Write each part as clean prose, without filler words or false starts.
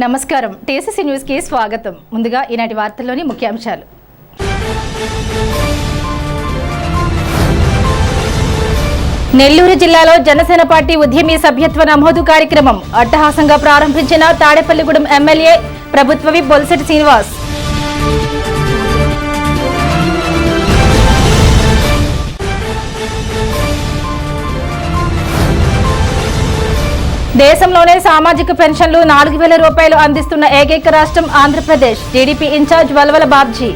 నమస్కారం TSC news కి స్వాగతం. ముందుగా ఈనాటి వార్తల్లోని ముఖ్యాంశాలు. నెల్లూరు జిల్లాలో జనసేన పార్టీ ఉద్యమి సభ్యత్వ నమోదు కార్యక్రమం అట్టహాసంగా ప్రారంభించిన తాడేపల్లిగూడెం ఎమ్మెల్యే ప్రభుత్వ విప్ బొలిశెట్టి శ్రీనివాస్. దేశంలోనే సామాజిక పెన్షన్లు 4,000 రూపాయలు అందిస్తున్న ఏకైక రాష్ట్రం ఆంధ్రప్రదేశ్. TDP incharge Valvala Babji.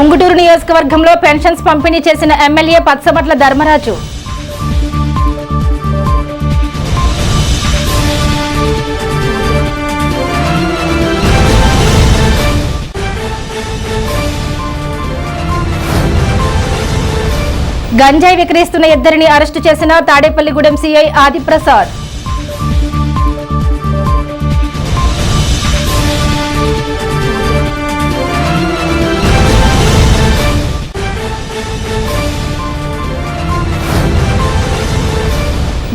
ఉంగుటూరు నియోజకవర్గంలో పెన్షన్స్ పంపిణీ చేసిన ఎమ్మెల్యే పచ్చమట్ల ధర్మరాజు. గంజాయి విక్రయిస్తున్న ఇద్దరిని అరెస్టు చేసిన తాడేపల్లిగూడెం సీఐ ఆదిప్రసాద్.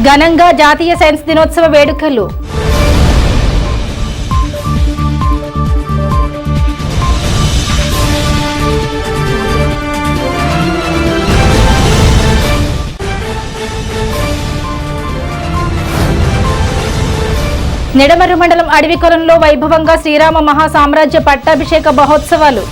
ఘనంగా జాతీయ సైన్స్ దినోత్సవ వేడుకలు. నిడమర్రు మండలం అడవికొలంలో వైభవంగా శ్రీరామ మహాసామ్రాజ్య పట్టాభిషేక మహోత్సవాలు.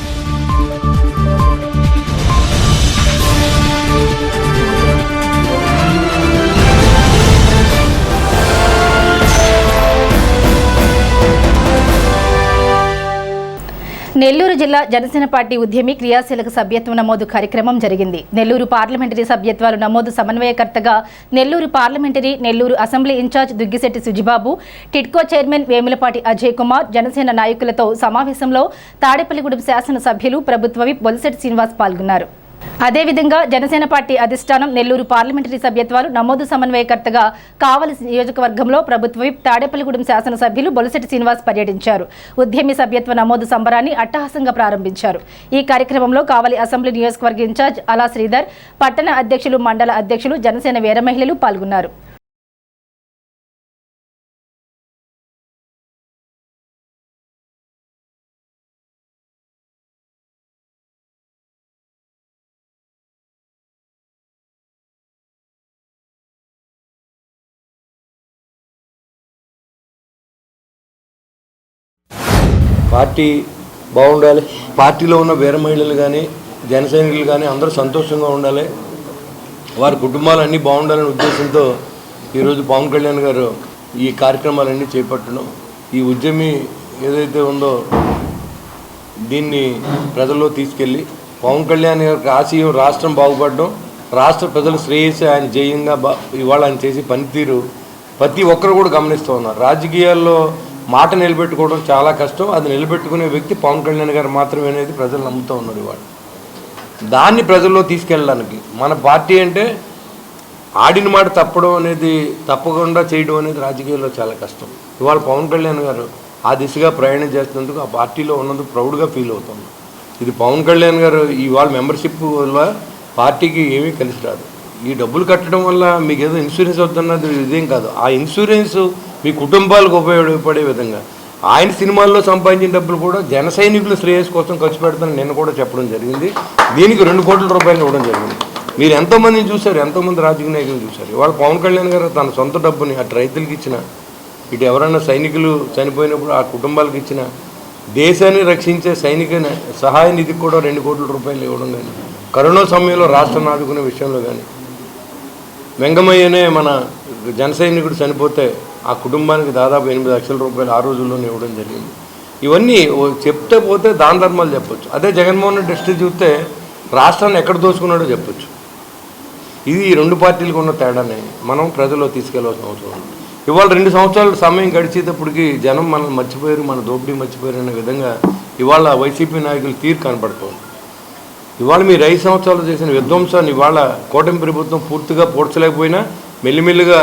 నెల్లూరు జిల్లా జనసేన పార్టీ ఉద్యమి క్రియాశీలక సభ్యత్వ నమోదు కార్యక్రమం జరిగింది. నెల్లూరు పార్లమెంటరీ సభ్యత్వాలు నమోదు సమన్వయకర్తగా Nellore parliamentary, Nellore assembly incharge Duggisetti Sujibabu, TIDCO chairman Vemulapati Ajay Kumar, Janasena నాయకులతో సమావేశంలో తాడేపల్లిగూడెం శాసనసభ్యులు ప్రభుత్వ విప్ బొలిశెట్టి శ్రీనివాస్ పాల్గొన్నారు. అదేవిధంగా జనసేన పార్టీ అధిష్టానం నెల్లూరు పార్లమెంటరీ సభ్యత్వాలు నమోదు సమన్వయకర్తగా కావలి నియోజకవర్గంలో ప్రభుత్వ విప్ తాడేపల్లిగూడెం శాసనసభ్యులు బొలిశెట్టి శ్రీనివాస్ పర్యటించారు. ఉద్యమి సభ్యత్వ నమోదు సంబరాన్ని అట్టహాసంగా ప్రారంభించారు. ఈ కార్యక్రమంలో కావలి అసెంబ్లీ నియోజకవర్గ ఇన్ఛార్జ్ అలా శ్రీధర్, పట్టణ అధ్యక్షులు, మండల అధ్యక్షులు, జనసేన వీర మహిళలు పాల్గొన్నారు. పార్టీ బాగుండాలి, పార్టీలో ఉన్న వీర మహిళలు కానీ జన సైనికులు కానీ అందరూ సంతోషంగా ఉండాలి, వారి కుటుంబాలన్నీ బాగుండాలనే ఉద్దేశంతో ఈరోజు పవన్ కళ్యాణ్ గారు ఈ కార్యక్రమాలన్నీ చేపట్టడం, ఈ ఉద్యమి ఏదైతే ఉందో దీన్ని ప్రజల్లో తీసుకెళ్ళి పవన్ కళ్యాణ్ గారికి ఆశయం రాష్ట్రం బాగుపడడం, రాష్ట్ర ప్రజల శ్రేయస్సు ఆయన జయంగా ఇవాళ ఆయన చేసే పనితీరు ప్రతి ఒక్కరు కూడా గమనిస్తూ ఉన్నారు. రాజకీయాల్లో మాట నిలబెట్టుకోవడం చాలా కష్టం, అది నిలబెట్టుకునే వ్యక్తి పవన్ కళ్యాణ్ గారు మాత్రమే అనేది ప్రజలు నమ్ముతూ ఉన్నారు. ఇవాళ దాన్ని ప్రజల్లో తీసుకెళ్ళడానికి మన పార్టీ అంటే ఆడిన మాట తప్పడం అనేది, తప్పకుండా చేయడం అనేది రాజకీయాల్లో చాలా కష్టం. ఇవాళ పవన్ కళ్యాణ్ గారు ఆ దిశగా ప్రయాణం చేస్తున్నందుకు ఆ పార్టీలో ఉన్నందుకు ప్రౌడ్గా ఫీల్ అవుతుంది. ఇది పవన్ కళ్యాణ్ గారు ఇవాళ మెంబర్షిప్ వల్ల పార్టీకి ఏమీ కలిసి రాదు. ఈ డబ్బులు కట్టడం వల్ల మీకు ఏదో ఇన్సూరెన్స్ అవుతున్నది ఇదేం కాదు. ఆ ఇన్సూరెన్స్ మీ కుటుంబాలకు ఉపయోగపడే విధంగా ఆయన సినిమాల్లో సంపాదించిన డబ్బులు కూడా జన సైనికుల శ్రేయస్ కోసం ఖర్చు పెడతానని నేను కూడా చెప్పడం జరిగింది. దీనికి 2 కోట్ల రూపాయలు ఇవ్వడం జరిగింది. మీరు ఎంతోమందిని చూశారు, ఎంతోమంది రాజకీయ నాయకులు చూశారు. ఇవాళ పవన్ కళ్యాణ్ గారు తన సొంత డబ్బుని అటు రైతులకు ఇచ్చిన, ఇటు ఎవరైనా సైనికులు చనిపోయినప్పుడు ఆ కుటుంబాలకు ఇచ్చిన, దేశాన్ని రక్షించే సైనిక సహాయ నిధికి కూడా 2 కోట్ల రూపాయలు ఇవ్వడం కానీ, కరోనా సమయంలో రాష్ట్రాన్ని ఆదుకునే విషయంలో కానీ, వెంగమయ్యనే మన జన సైనికుడు చనిపోతే ఆ కుటుంబానికి దాదాపు 8 లక్షల రూపాయలు ఆ రోజుల్లోనే ఇవ్వడం జరిగింది. ఇవన్నీ చెప్తే పోతే దాన ధర్మాలు చెప్పొచ్చు. అదే జగన్మోహన్ రెడ్డి హిస్టరీ చూస్తే రాష్ట్రాన్ని ఎక్కడ దోచుకున్నాడో చెప్పొచ్చు. ఇది ఈ 2 పార్టీలకు ఉన్న తేడానే మనం ప్రజల్లో తీసుకెళ్లాల్సిన అవసరం ఉంది. ఇవాళ 2 సంవత్సరాల సమయం గడిచేటప్పటికి జనం మనల్ని మర్చిపోయారు, మన దోపిడీ మర్చిపోయారు అనే విధంగా ఇవాళ వైసీపీ నాయకులు తీరు కనపడుతోంది. ఇవాళ మీరు 5 సంవత్సరాలు చేసిన విధ్వంసాన్ని ఇవాళ కూటమి ప్రభుత్వం పూర్తిగా పూడ్చలేకపోయినా మెల్లిమెల్లిగా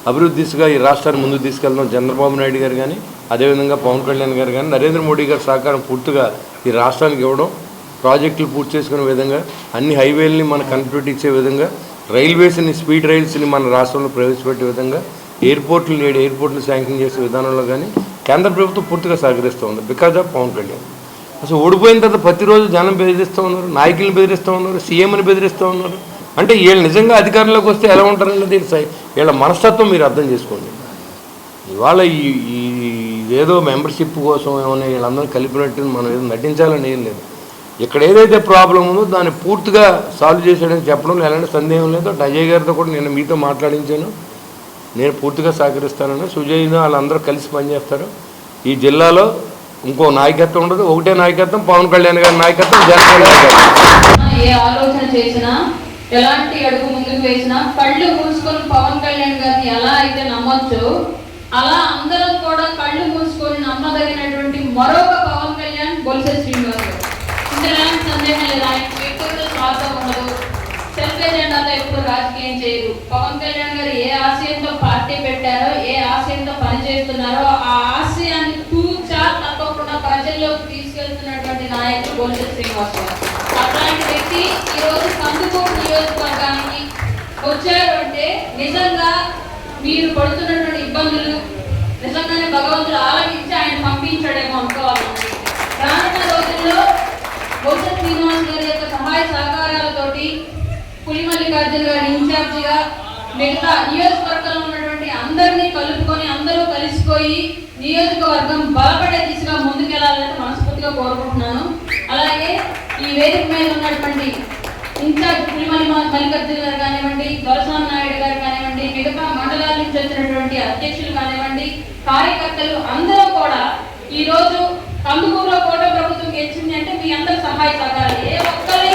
అభివృద్ధి దిశగా ఈ రాష్ట్రాన్ని ముందుకు తీసుకెళ్దాం చంద్రబాబు నాయుడు గారు కానీ, అదేవిధంగా పవన్ కళ్యాణ్ గారు కానీ, నరేంద్ర మోడీ గారి సహకారం పూర్తిగా ఈ రాష్ట్రానికి ఇవ్వడం, ప్రాజెక్టులు పూర్తి చేసుకునే విధంగా, అన్ని హైవేలని మన కనెక్టివిటీ ఇచ్చే విధంగా, రైల్వేస్ని స్పీడ్ రైల్స్ని మన రాష్ట్రంలో ప్రవేశపెట్టే విధంగా, ఎయిర్పోర్ట్లు శాంక్షన్ చేసే విధానంలో కానీ కేంద్ర ప్రభుత్వం పూర్తిగా సహకరిస్తూ ఉంది బికాజ్ ఆఫ్ పవన్ కళ్యాణ్. అసలు ఓడిపోయిన తర్వాత ప్రతిరోజు జనం బెదిరిస్తూ ఉన్నారు, నాయకులను బెదిరిస్తూ ఉన్నారు, సీఎంని బెదిరిస్తూ ఉన్నారు. అంటే వీళ్ళు నిజంగా అధికారంలోకి వస్తే ఎలా ఉంటారన్నది వీళ్ళ మనస్తత్వం మీరు అర్థం చేసుకోండి. ఇవాళ ఏదో మెంబర్షిప్ కోసం ఏమైనా వీళ్ళందరూ కలిపినట్టు మనం ఏదో నటించాలని ఏం లేదు. ఇక్కడ ఏదైతే ప్రాబ్లం ఉందో దాన్ని పూర్తిగా సాల్వ్ చేశాడని చెప్పడం ఎలాంటి సందేహం లేదు. అజయ్ గారితో కూడా నేను మీతో మాట్లాడించాను, నేను పూర్తిగా సహకరిస్తానని. సుజయ్ను వాళ్ళందరూ కలిసి పనిచేస్తారు. ఈ జిల్లాలో ఇంకో నాయకత్వం ఉండదు, ఒకటే నాయకత్వం, పవన్ కళ్యాణ్ గారి నాయకత్వం, జనసేన నాయకత్వం. ఏ ఆలోచన చేసినా, ఎలాంటి అడుగు ముందుకు వేసినా కళ్ళు మూసుకొని పవన్ కళ్యాణ్ గారిని ఎలా అయితే నమ్మొచ్చు, అలా అందరం కూడా కళ్ళు మూసుకొని నమ్మదగినటువంటి మరొక పవన్ కళ్యాణ్ బొలిసె శ్రీనివాస్ గారు. ఇందులో సందేహం లేదు. ఆయన వ్యక్తిగత స్వార్థం ఉండదు, సెల్ఫ్ ఎజెండాతో ఎప్పుడు రాజకీయం చేయరు. పవన్ కళ్యాణ్ గారు ఏ ఆశయంతో పార్టీ పెట్టారో, ఏ ఆశయంతో పనిచేస్తున్నారో ఆ ఆశయాన్ని తూచా తప్పకుండా ప్రజల్లోకి తీసుకెళ్తున్నటువంటి నాయకుడు బొలిసె శ్రీనివాస్ గారు. అట్లాంటి వ్యక్తి ఈరోజు కందుకూరు నియోజకవర్గానికి వచ్చారు అంటే నిజంగా మీరు పడుతున్నటువంటి ఇబ్బందులు నిజంగానే భగవంతుడు ఆలకించి ఆయన పంపించాడేమో అనుకోవాలండి. రానున్న రోజుల్లో బొలిసె శ్రీనివాస్ గారి యొక్క సహాయ సహకారాలతోటి పులిమల్లికార్జున గారి ఇన్ఛార్జిగా మిగతా నియోజకవర్గంలో ఉన్నటువంటి అందరినీ కలుపుకొని అందరూ కలిసిపోయి నియోజకవర్గం బలపడే దిశగా ముందుకెళ్లాలని మనస్ఫూర్తిగా కోరుకుంటున్నాను. అలాగే ఈ వేదిక మీద ఉన్నటువంటి ఇన్ఛార్జ్ మల్లికార్జున గారు కానివ్వండి, దొరస్వామి నాయుడు గారు కానివ్వండి, మిగతా మండలాల నుంచి వచ్చినటువంటి అధ్యక్షులు కానివ్వండి, కార్యకర్తలు అందరూ కూడా ఈ రోజు కందుకూరులో కోట ప్రభుత్వం గెలిచింది అంటే మీ అందరి సహాయ సహకారాలు. ఏ ఒక్కరి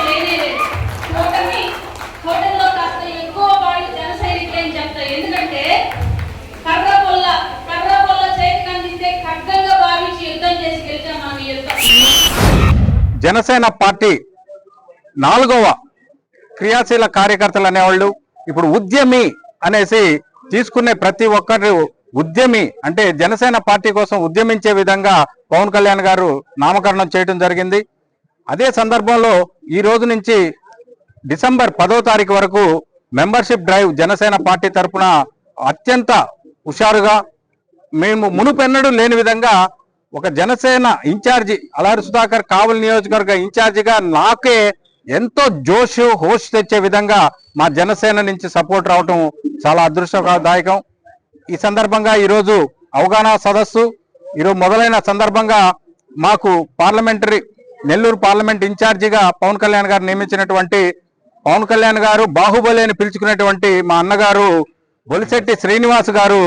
లేనే లేదు. హోటల్లో కాస్త ఎక్కువ వాళ్ళు జన సైనికులు అని చెప్తారు. ఎందుకంటే కర్ర పొల్ల చేతికి అందిస్తే ఖడ్గంగా భావించి యుద్ధం చేసి గెలిచాం మనం ఈ యుద్ధం. జనసేన పార్టీ 4వ క్రియాశీల కార్యకర్తలు అనేవాళ్ళు ఇప్పుడు ఉద్యమి అనేసి తీసుకునే ప్రతి ఒక్కరు ఉద్యమి అంటే జనసేన పార్టీ కోసం ఉద్యమించే విధంగా పవన్ కళ్యాణ్ గారు నామకరణం చేయడం జరిగింది. అదే సందర్భంలో ఈ రోజు నుంచి డిసెంబర్ 10వ తారీఖు వరకు మెంబర్షిప్ డ్రైవ్ జనసేన పార్టీ తరఫున అత్యంత హుషారుగా మేము మునుపెన్నడూ లేని విధంగా ఒక జనసేన ఇన్ఛార్జి అలారి సుధాకర్ కావలి నియోజకవర్గ ఇన్ఛార్జిగా నాకే ఎంతో జోష్ హోష్ తెచ్చే విధంగా మా జనసేన నుంచి సపోర్ట్ రావటం చాలా అదృష్టదాయకం. ఈ సందర్భంగా ఈరోజు అవగాహన సదస్సు ఈరోజు మొదలైన సందర్భంగా మాకు నెల్లూరు పార్లమెంట్ ఇన్ఛార్జిగా పవన్ కళ్యాణ్ గారు నియమించినటువంటి పవన్ కళ్యాణ్ గారు బాహుబలి అని పిలుచుకునేటువంటి మా అన్నగారు బొలిశెట్టి శ్రీనివాస్ గారు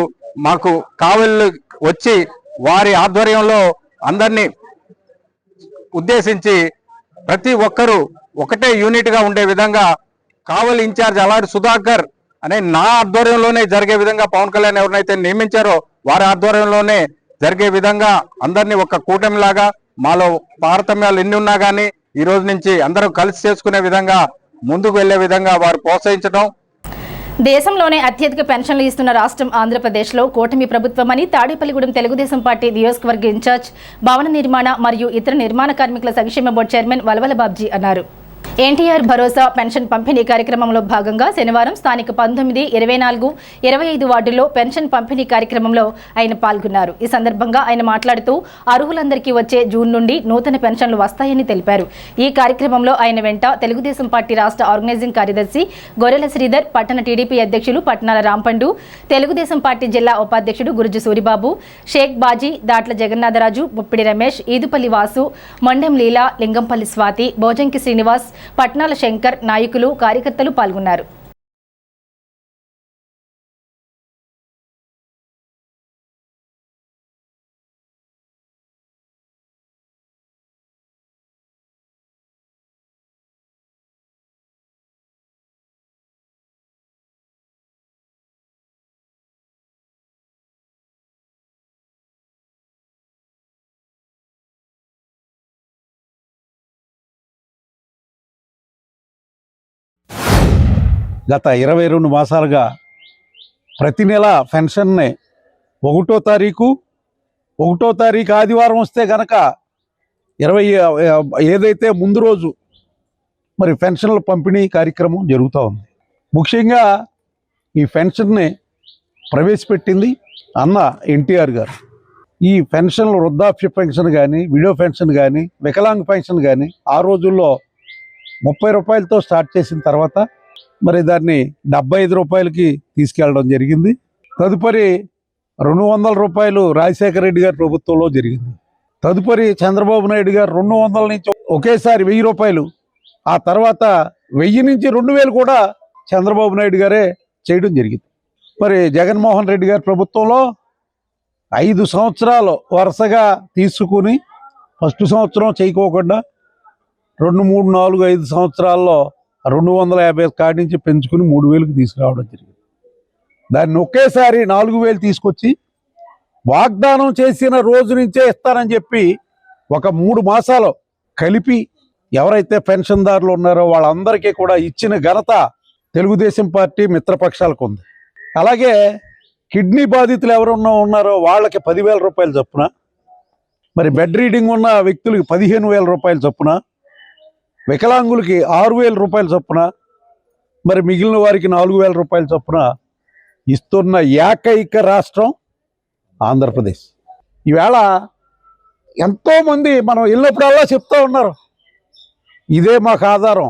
మాకు కావలి వచ్చి వారి ఆధ్వర్యంలో అందరినీ ఉద్దేశించి ప్రతి ఒక్కరూ ఒకటే యూనిట్ గా ఉండే విధంగా కావలి ఇన్ఛార్జ్ అలారి సుధాకర్ అనే నా ఆధ్వర్యంలోనే జరిగే విధంగా పవన్ కళ్యాణ్ ఎవరినైతే నియమించారో వారి ఆధ్వర్యంలోనే జరిగే విధంగా అందరినీ ఒక కూటమిలాగా మాలో తారతమ్యాలు ఎన్ని ఉన్నా కానీ ఈ రోజు నుంచి అందరూ కలిసి చేసుకునే విధంగా ముందుకు వెళ్లే విధంగా వారు ప్రోత్సహించడం. దేశంలోనే అత్యధిక పెన్షన్లు ఇస్తున్న రాష్ట్రం ఆంధ్రప్రదేశ్లో కూటమి ప్రభుత్వమని తాడేపల్లిగూడెం తెలుగుదేశం పార్టీ నియోజకవర్గ ఇన్ఛార్జ్ భవన నిర్మాణ మరియు ఇతర నిర్మాణ కార్మికుల సంక్షేమ బోర్డు చైర్మన్ వలవల బాబ్జీ అన్నారు. ఎన్టీఆర్ భరోసా పెన్షన్ పంపిణీ కార్యక్రమంలో భాగంగా శనివారం స్థానిక 19, 24, 25 వార్డుల్లో పెన్షన్ పంపిణీ కార్యక్రమంలో ఆయన పాల్గొన్నారు. ఈ సందర్భంగా ఆయన మాట్లాడుతూ అర్హులందరికీ వచ్చే జూన్ నుండి నూతన పెన్షన్లు వస్తాయని తెలిపారు. ఈ కార్యక్రమంలో ఆయన వెంట తెలుగుదేశం పార్టీ రాష్ట్ర ఆర్గనైజింగ్ కార్యదర్శి గొర్రెల శ్రీధర్, పట్టణ టీడీపీ అధ్యక్షులు పట్నాల రాంపండు, తెలుగుదేశం పార్టీ జిల్లా ఉపాధ్యక్షుడు గురుజు సూరిబాబు, షేక్ బాజీ, దాట్ల జగన్నాథరాజు, ముప్పిడి రమేష్, ఈదుపల్లి వాసు, మొండెం లీలా, లింగంపల్లి స్వాతి, భోజంకి శ్రీనివాస్, పట్నాల శంకర్, నాయకులు, కార్యకర్తలు పాల్గొన్నారు. గత 22 మాసాలుగా ప్రతి నెల పెన్షన్ని 1వ తారీఖు ఆదివారం వస్తే గనక ఏదైతే ముందు రోజు మరి పెన్షన్ల పంపిణీ కార్యక్రమం జరుగుతూ ఉంది. ముఖ్యంగా ఈ పెన్షన్ని ప్రవేశపెట్టింది అన్న ఎన్టీఆర్ గారు. ఈ పెన్షన్లు వృద్ధాప్య పెన్షన్ కానీ, విడో పెన్షన్ కానీ, వికలాంగ పెన్షన్ కానీ ఆ రోజుల్లో 30 రూపాయలతో స్టార్ట్ చేసిన తర్వాత మరి దాన్ని 75 రూపాయలకి తీసుకెళ్ళడం జరిగింది. తదుపరి 200 రూపాయలు రాజశేఖర రెడ్డి గారి ప్రభుత్వంలో జరిగింది. తదుపరి చంద్రబాబు నాయుడు గారు 200 నుంచి ఒకేసారి 1000 రూపాయలు, ఆ తర్వాత 1000 నుంచి 2000 కూడా చంద్రబాబు నాయుడు గారే చేయడం జరిగింది. మరి జగన్మోహన్ రెడ్డి గారి ప్రభుత్వంలో 5 సంవత్సరాలు వరుసగా తీసుకుని ఫస్ట్ సంవత్సరం చేయకోకుండా 2, 3, 4, 5 సంవత్సరాల్లో 250 కాడి నుంచి పెంచుకుని 3000కి తీసుకురావడం జరిగింది. దాన్ని ఒకేసారి 4000 తీసుకొచ్చి వాగ్దానం చేసిన రోజు నుంచే ఇస్తానని చెప్పి ఒక 3 మాసాలు కలిపి ఎవరైతే పెన్షన్దారులు ఉన్నారో వాళ్ళందరికీ కూడా ఇచ్చిన ఘనత తెలుగుదేశం పార్టీ మిత్రపక్షాలకు ఉంది. అలాగే కిడ్నీ బాధితులు ఎవరున్నా ఉన్నారో వాళ్ళకి 10,000 రూపాయలు చొప్పున, మరి బెడ్ రీడింగ్ ఉన్న వ్యక్తులకి 15,000 రూపాయలు చొప్పున, వికలాంగులకి 6,000 రూపాయలు చొప్పున, మరి మిగిలిన వారికి 4,000 రూపాయలు చొప్పున ఇస్తున్న ఏకైక రాష్ట్రం ఆంధ్రప్రదేశ్. ఈవేళ ఎంతోమంది మనం వెళ్ళినప్పుడల్లా చెప్తూ ఉన్నారు, ఇదే మాకు ఆధారం,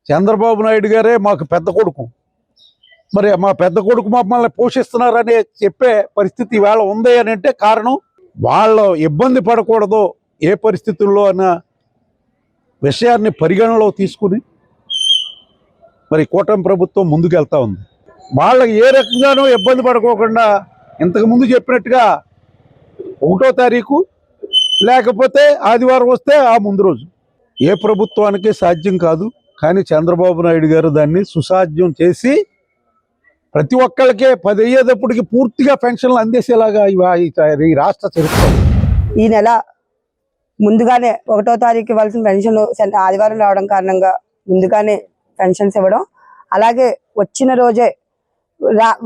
చంద్రబాబు నాయుడు గారే మాకు పెద్ద కొడుకు, మరి మా పెద్ద కొడుకు మమ్మల్ని పోషిస్తున్నారని చెప్పే పరిస్థితి ఈవేళ ఉంది అని అంటే కారణం వాళ్ళు ఇబ్బంది పడకూడదు ఏ పరిస్థితుల్లో అన్న విషయాన్ని పరిగణలో తీసుకుని మరి కూటమి ప్రభుత్వం ముందుకెళ్తా ఉంది. వాళ్ళకి ఏ రకంగానూ ఇబ్బంది పడుకోకుండా ఇంతకుముందు చెప్పినట్టుగా 1వ తారీఖు లేకపోతే ఆదివారం వస్తే ఆ ముందు రోజు ఏ ప్రభుత్వానికి సాధ్యం కాదు. కానీ చంద్రబాబు నాయుడు గారు దాన్ని సుసాధ్యం చేసి ప్రతి ఒక్కళ్ళకే 10 అయ్యేటప్పటికి పూర్తిగా పెన్షన్లు అందేసేలాగా ఈ రాష్ట్ర చరిత్ర. ఈ నెల ముందుగానే 1వ తారీఖు ఇవ్వాల్సిన పెన్షన్ ఆదివారం రావడం కారణంగా ముందుగానే పెన్షన్స్ ఇవ్వడం, అలాగే వచ్చిన రోజే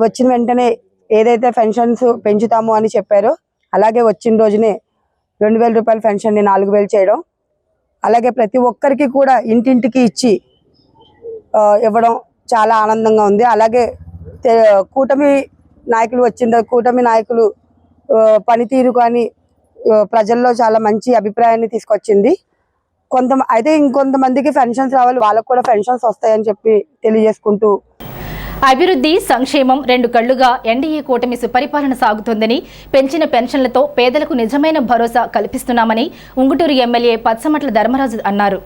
వచ్చిన వెంటనే ఏదైతే పెన్షన్స్ పెంచుతాము అని చెప్పారో అలాగే వచ్చిన రోజునే 2,000 రూపాయల పెన్షన్ని 4,000 చేయడం, అలాగే ప్రతి ఒక్కరికి కూడా ఇంటింటికి ఇచ్చి ఇవ్వడం చాలా ఆనందంగా ఉంది. అలాగే కూటమి నాయకులు కూటమి నాయకులు పనితీరు కానీ ప్రజల్లో చాలా మంచి అభిప్రాయాన్ని తీసుకొచ్చింది. అయితే ఇంకొంతమందికి పెన్షన్స్ రావాలి, వాళ్ళకు కూడా పెన్షన్స్ వస్తాయని చెప్పి తెలియజేసుకుంటూ, అభివృద్ధి సంక్షేమం 2 కళ్లుగా ఎన్డీఏ కూటమి సుపరిపాలన సాగుతోందని, పెంచిన పెన్షన్లతో పేదలకు నిజమైన భరోసా కల్పిస్తున్నామని ఉంగుటూరు ఎమ్మెల్యే పచ్చమట్ల ధర్మరాజు అన్నారు.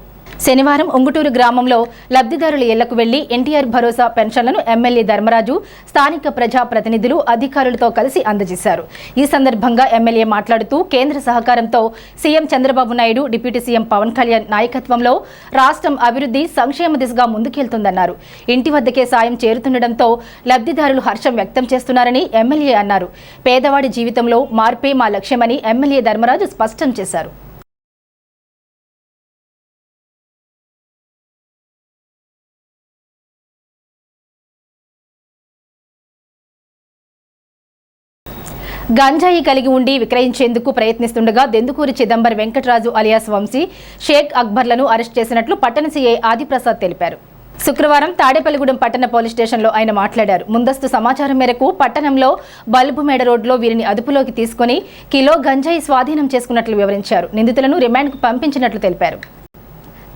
శనివారం ఉంగుటూరు గ్రామంలో లబ్ధిదారుల ఇళ్లకు వెళ్లి ఎన్టీఆర్ భరోసా పెన్షన్లను ఎమ్మెల్యే ధర్మరాజు స్థానిక ప్రజా ప్రతినిధులు అధికారులతో కలిసి అందజేశారు. ఈ సందర్భంగా ఎమ్మెల్యే మాట్లాడుతూ కేంద్ర సహకారంతో CM Chandrababu Naidu, deputy CM Pawan Kalyan నాయకత్వంలో రాష్ట్రం అభివృద్ధి సంక్షేమ దిశగా ముందుకెళ్తుందన్నారు. ఇంటి వద్దకే సాయం చేరుతుండటంతో లబ్ధిదారులు హర్షం వ్యక్తం చేస్తున్నారని ఎమ్మెల్యే అన్నారు. పేదవాడి జీవితంలో మార్పే మా లక్ష్యమని ఎమ్మెల్యే ధర్మరాజు స్పష్టం చేశారు. గంజాయి కలిగి ఉండి విక్రయించేందుకు ప్రయత్నిస్తుండగా దెందుకూరి చిదంబర్ వెంకటరాజు అలియాస్ వంశీ, షేక్ అక్బర్లను అరెస్ట్ చేసినట్లు పట్టణ సీఐ ఆదిప్రసాద్ తెలిపారు. శుక్రవారం తాడేపల్లిగూడెం పట్టణ పోలీస్ స్టేషన్లో ఆయన మాట్లాడారు. ముందస్తు సమాచారం మేరకు పట్టణంలో బల్బుమేడ రోడ్లో వీరిని అదుపులోకి తీసుకుని కిలో గంజాయి స్వాధీనం చేసుకున్నట్లు వివరించారు. నిందితులను రిమాండ్కు పంపించినట్లు తెలిపారు.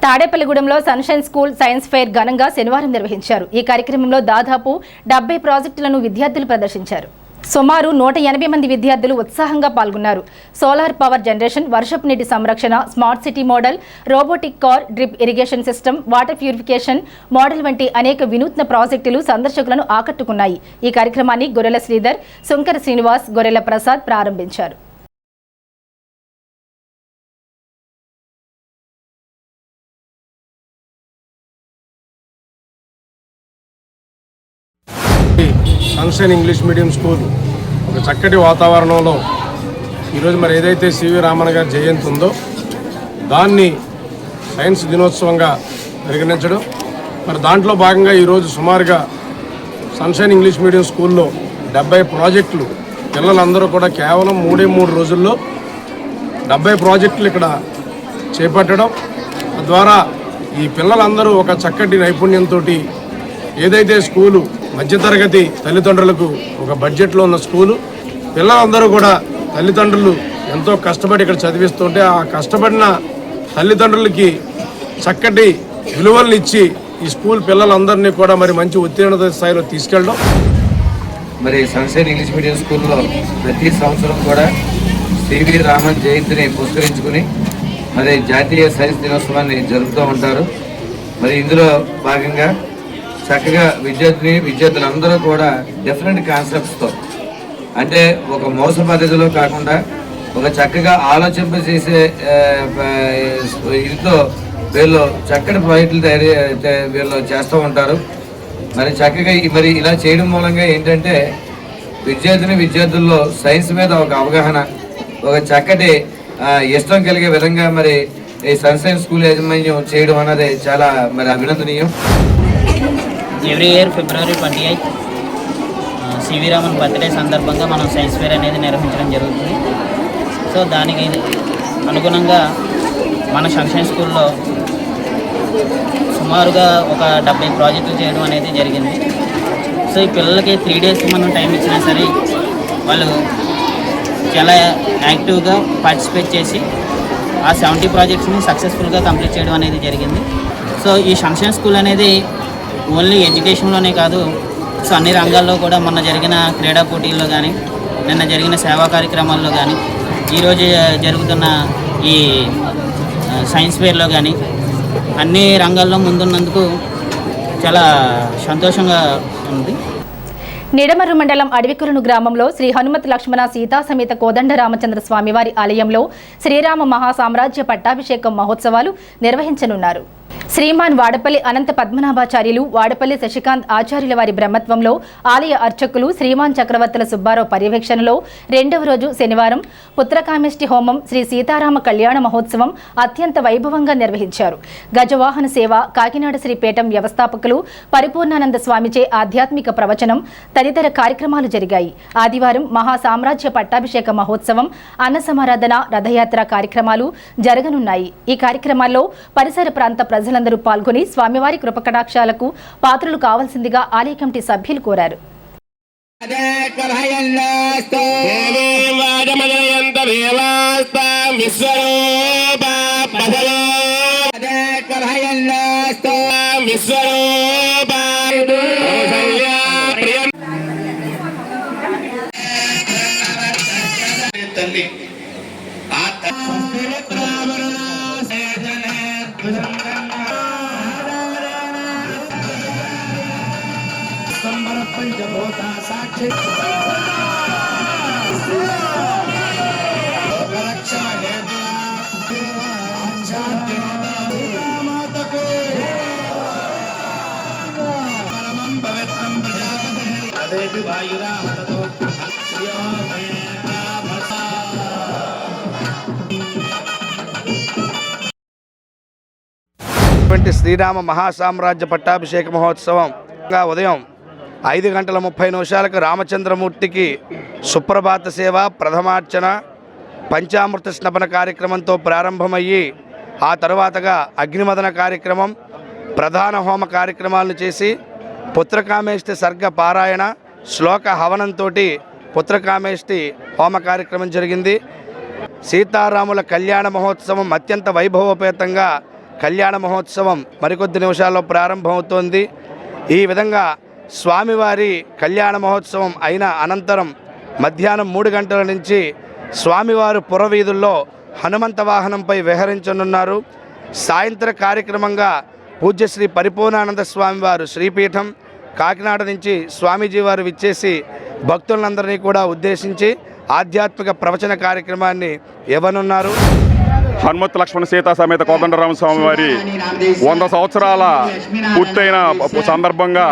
తాడేపల్లిగూడెంలో సన్షైన్ స్కూల్ సైన్స్ ఫెయిర్ ఘనంగా శనివారం నిర్వహించారు. ఈ కార్యక్రమంలో దాదాపు 70 ప్రాజెక్టులను విద్యార్థులు ప్రదర్శించారు. సుమారు 180 మంది విద్యార్థులు ఉత్సాహంగా పాల్గొన్నారు. సోలార్ పవర్ జనరేషన్, వర్షపు నీటి సంరక్షణ, smart city model, robotic car, drip irrigation system, water purification model వంటి అనేక వినూత్న ప్రాజెక్టులు సందర్శకులను ఆకట్టుకున్నాయి. ఈ కార్యక్రమాన్ని గొర్రెల శ్రీధర్, సుంకర శ్రీనివాస్, గొర్రెల ప్రసాద్ ప్రారంభించారు. సన్షైన్ ఇంగ్లీష్ మీడియం స్కూల్ ఒక చక్కటి వాతావరణంలో ఈరోజు మరి ఏదైతే సివి రామన్ గారి జయంతి ఉందో దాన్ని సైన్స్ దినోత్సవంగా పరిగణించడం, మరి దాంట్లో భాగంగా ఈరోజు సుమారుగా సన్షైన్ ఇంగ్లీష్ మీడియం స్కూల్లో 70 ప్రాజెక్టులు, పిల్లలందరూ కూడా కేవలం 3 రోజుల్లో 70 ప్రాజెక్టులు ఇక్కడ చేపట్టడం ద్వారా ఈ పిల్లలందరూ ఒక చక్కటి నైపుణ్యంతో ఏదైతే స్కూలు మధ్యతరగతి తల్లిదండ్రులకు ఒక బడ్జెట్లో ఉన్న స్కూలు, పిల్లలందరూ కూడా తల్లిదండ్రులు ఎంతో కష్టపడి ఇక్కడ చదివిస్తుంటే ఆ కష్టపడిన తల్లిదండ్రులకి చక్కటి విలువలను ఇచ్చి ఈ స్కూల్ పిల్లలందరినీ కూడా మరి మంచి ఉత్తీర్ణత స్థాయిలో తీసుకెళ్ళడం. మరి సన్షైన్ ఇంగ్లీష్ మీడియం స్కూల్లో ప్రతి సంవత్సరం కూడా సివి రామన్ జయంతిని పురస్కరించుకుని మరి జాతీయ సైన్స్ దినోత్సవాన్ని జరుపుతూ ఉంటారు. మరి ఇందులో భాగంగా చక్కగా విద్యార్థులందరూ కూడా డిఫరెంట్ కాన్సెప్ట్స్తో, అంటే ఒక మోస పద్ధతిలో కాకుండా ఒక చక్కగా ఆలోచింపజేసే ఇదితో వీళ్ళు చక్కటి ప్రాజెక్టులు వీళ్ళు చేస్తూ ఉంటారు. మరి చక్కగా మరి ఇలా చేయడం మూలంగా ఏంటంటే విద్యార్థుల్లో సైన్స్ మీద ఒక అవగాహన, ఒక చక్కటి ఇష్టం కలిగే విధంగా మరి ఈ సన్షైన్ స్కూల్ యాజమాన్యం చేయడం అన్నది చాలా మరి అభినందనీయం. Every year February 28 C V Raman birthday సందర్భంగా మనం సైన్స్ ఫేర్ అనేది నిర్వహించడం జరుగుతుంది. సో దానికి అనుగుణంగా మన సన్షైన్ స్కూల్లో సుమారుగా ఒక 70 ప్రాజెక్టులు చేయడం అనేది జరిగింది. సో ఈ పిల్లలకి 3 days మనం టైం ఇచ్చినా సరే వాళ్ళు చాలా యాక్టివ్గా పార్టిసిపేట్ చేసి ఆ 70 ప్రాజెక్ట్స్ని సక్సెస్ఫుల్గా కంప్లీట్ చేయడం అనేది జరిగింది. సో ఈ సన్షైన్ స్కూల్ అనేది ఓన్లీ ఎడ్యుకేషన్లోనే కాదు, సో అన్ని రంగాల్లో కూడా మొన్న జరిగిన క్రీడా పోటీల్లో కానీ, నిన్న జరిగిన సేవా కార్యక్రమాల్లో కానీ, ఈరోజు జరుగుతున్న ఈ సైన్స్ ఫేర్లో కానీ అన్ని రంగాల్లో ముందున్నందుకు చాలా సంతోషంగా ఉంది. నిడమర్రు మండలం అడవికులను గ్రామంలో శ్రీ హనుమత్ లక్ష్మణ సీతా సమేత కోదండ రామచంద్ర స్వామివారి ఆలయంలో శ్రీరామ మహాసామ్రాజ్య పట్టాభిషేకం మహోత్సవాలు నిర్వహించనున్నారు. శ్రీమాన్ వాడపల్లి అనంత పద్మనాభాచార్యులు, వాడపల్లి శశికాంత్ ఆచార్యుల వారి బ్రహ్మత్వంలో ఆలయ అర్చకులు శ్రీమాన్ చక్రవర్తుల సుబ్బారావు పర్యవేక్షణలో 2వ రోజు శనివారం పుత్రకామేష్టి హోమం, శ్రీ సీతారామ కళ్యాణ మహోత్సవం అత్యంత వైభవంగా నిర్వహించారు. గజవాహన సేవ, కాకినాడ శ్రీపీఠం వ్యవస్థాపకులు పరిపూర్ణానంద స్వామిచే ఆధ్యాత్మిక ప్రవచనం తదితర కార్యక్రమాలు జరిగాయి. ఆదివారం మహాసామ్రాజ్య పట్టాభిషేక మహోత్సవం, అన్న సమారాధన, రథయాత్ర కార్యక్రమాలు జరగనున్నాయి. ఈ కార్యక్రమాల్లో పరిసర ప్రాంత ప్రజలందరూ పాల్గొని స్వామివారి కృపకటాక్షాలకు పాత్రలు కావాల్సిందిగా ఆలయ కమిటీ సభ్యులు కోరారు. శ్రీరామ మహాసామ్రాజ్య పట్టాభిషేక మహోత్సవం ఉదయం 5:30 రామచంద్రమూర్తికి సుప్రభాత సేవ, ప్రథమార్చన, పంచామృత స్నపన కార్యక్రమంతో ప్రారంభమయ్యి ఆ తరువాతగా అగ్నిమదన కార్యక్రమం, ప్రధాన హోమ కార్యక్రమాలను చేసి పుత్రకామేష్టి సర్గ పారాయణ, శ్లోక హవనంతో పుత్రకామేష్టి హోమ కార్యక్రమం జరిగింది. సీతారాముల కళ్యాణ మహోత్సవం అత్యంత వైభవోపేతంగా కళ్యాణ మహోత్సవం మరికొద్ది నిమిషాల్లో ప్రారంభమవుతోంది. ఈ విధంగా స్వామివారి కళ్యాణ మహోత్సవం అయిన అనంతరం మధ్యాహ్నం 3 గంటల నుంచి స్వామివారు పురవీధుల్లో హనుమంత వాహనంపై విహరించనున్నారు. సాయంత్ర కార్యక్రమంగా పూజ్యశ్రీ పరిపూర్ణానంద స్వామివారు శ్రీపీఠం కాకినాడ నుంచి స్వామీజీ వారు విచ్చేసి భక్తులందరినీ కూడా ఉద్దేశించి ఆధ్యాత్మిక ప్రవచన కార్యక్రమాన్ని ఇవ్వనున్నారు. హనుమత్ లక్ష్మణ సీతా సమేత కోదండరామ స్వామి వారి 100 సంవత్సరాల పూర్తయిన సందర్భంగా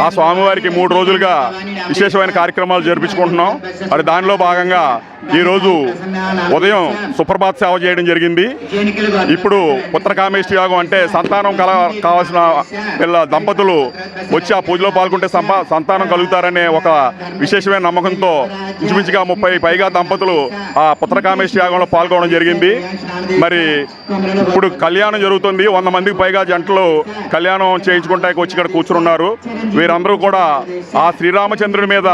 ఆ స్వామివారికి 3 రోజులుగా విశేషమైన కార్యక్రమాలు జరిపించుకుంటున్నాం. మరి దానిలో భాగంగా ఈరోజు ఉదయం సుప్రభాత్ సేవ చేయడం జరిగింది. ఇప్పుడు పుత్రకామేష్టి యాగం అంటే సంతానం కావాల్సిన పిల్ల దంపతులు వచ్చి ఆ పూజలో పాల్గొంటే సంతానం కలుగుతారనే ఒక విశేషమైన నమ్మకంతో ఇంచుమించుగా 30 పైగా దంపతులు ఆ పుత్రకామేష్టి యాగంలో పాల్గొనడం జరిగింది. మరి ఇప్పుడు కళ్యాణం జరుగుతుంది. 100 మందికి పైగా జంటలు కళ్యాణం చేయించుకుంటానికి వచ్చి ఇక్కడ కూర్చున్నారు. వీరందరూ కూడా ఆ శ్రీరామచంద్రుడి మీద